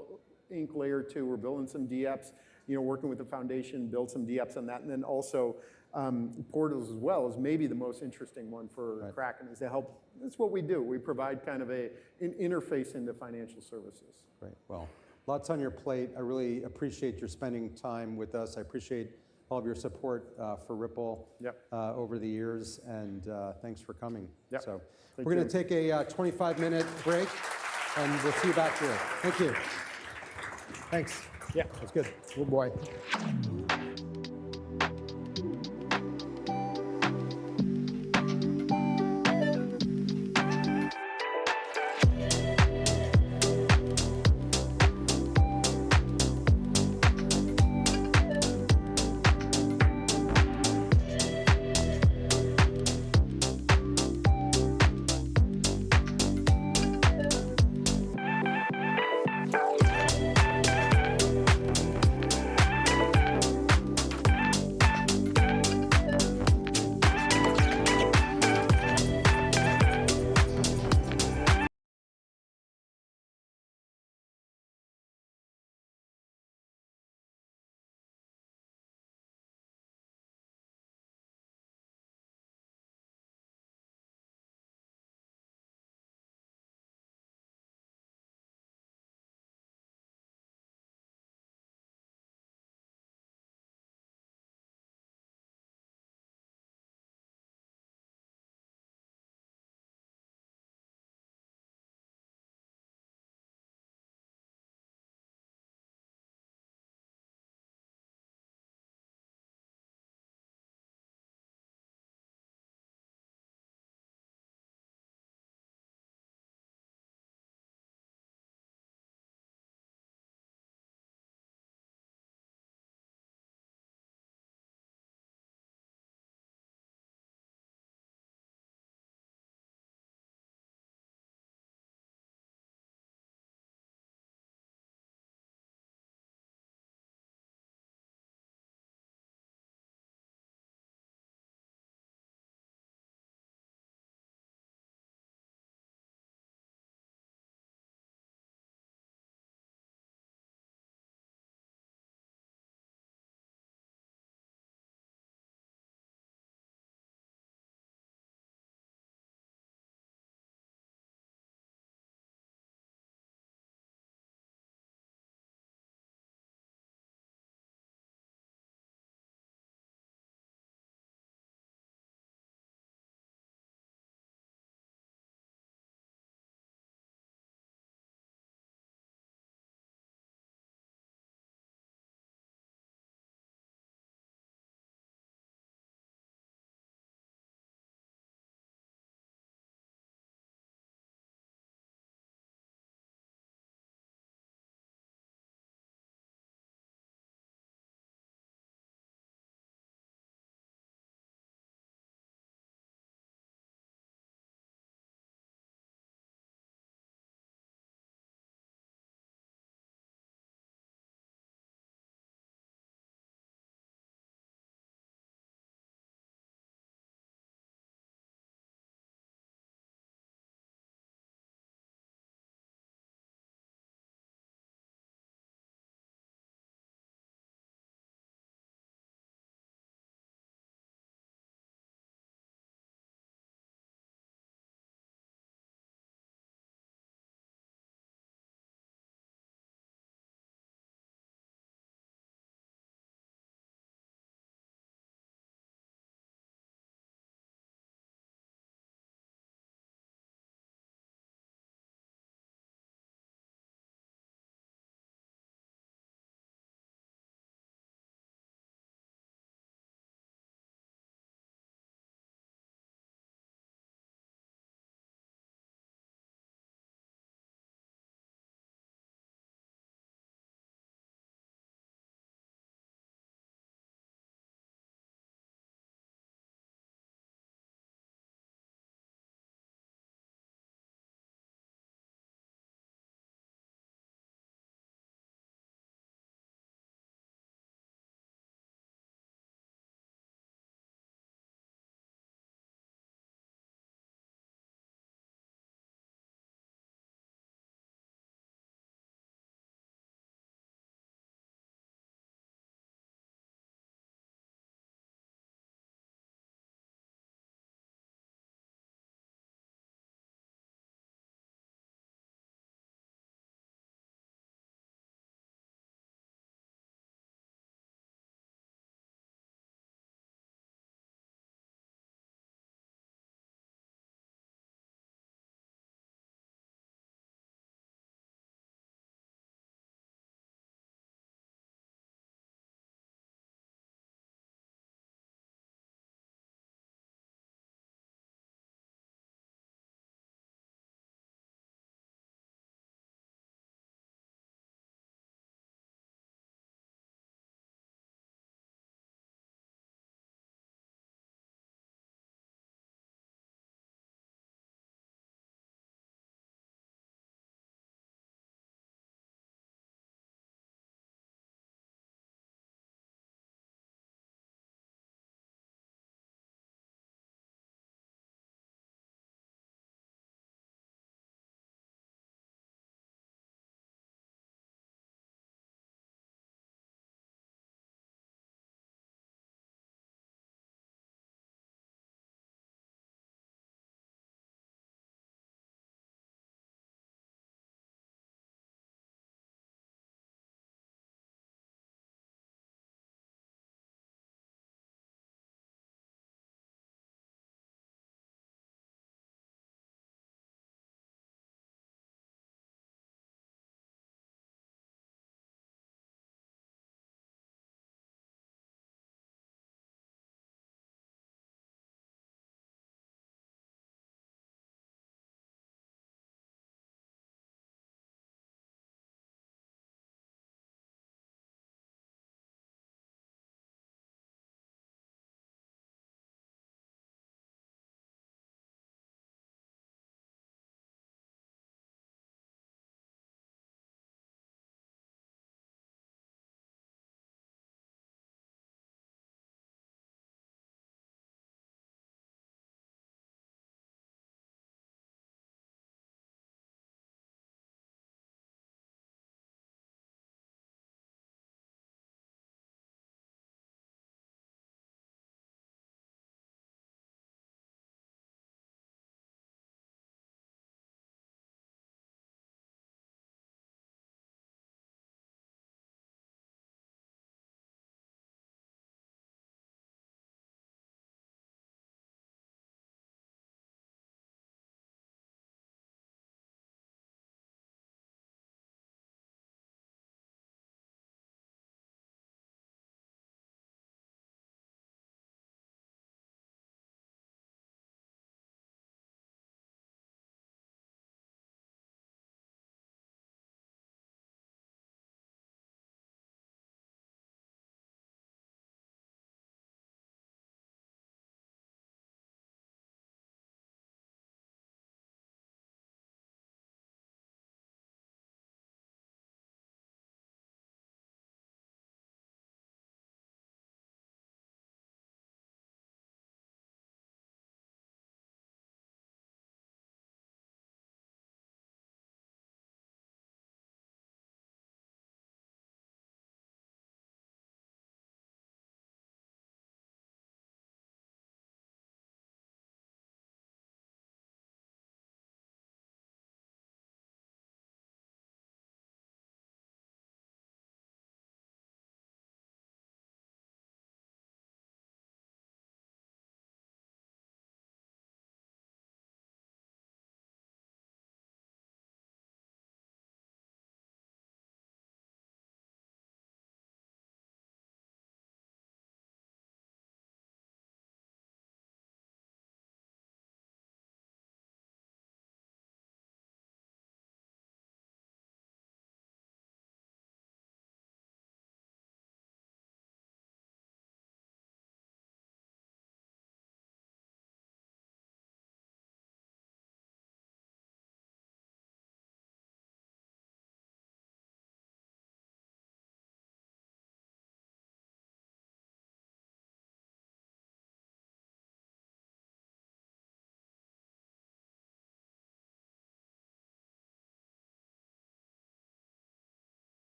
Inc. layer 2. We're building some DApps, working with the foundation, build some DApps on that. And then also portals as well is maybe the most interesting one for Kraken is to help. That's what we do. We provide kind of an interface into financial services. Great. Well, lots on your plate. I really appreciate your spending time with us. I appreciate all of your support for Ripple over the years, and thanks for coming. Yep. So Thank we're going you. to take a 25-minute break, and we'll see you back here. Thank you. Thanks. Yeah. That's good. Good boy.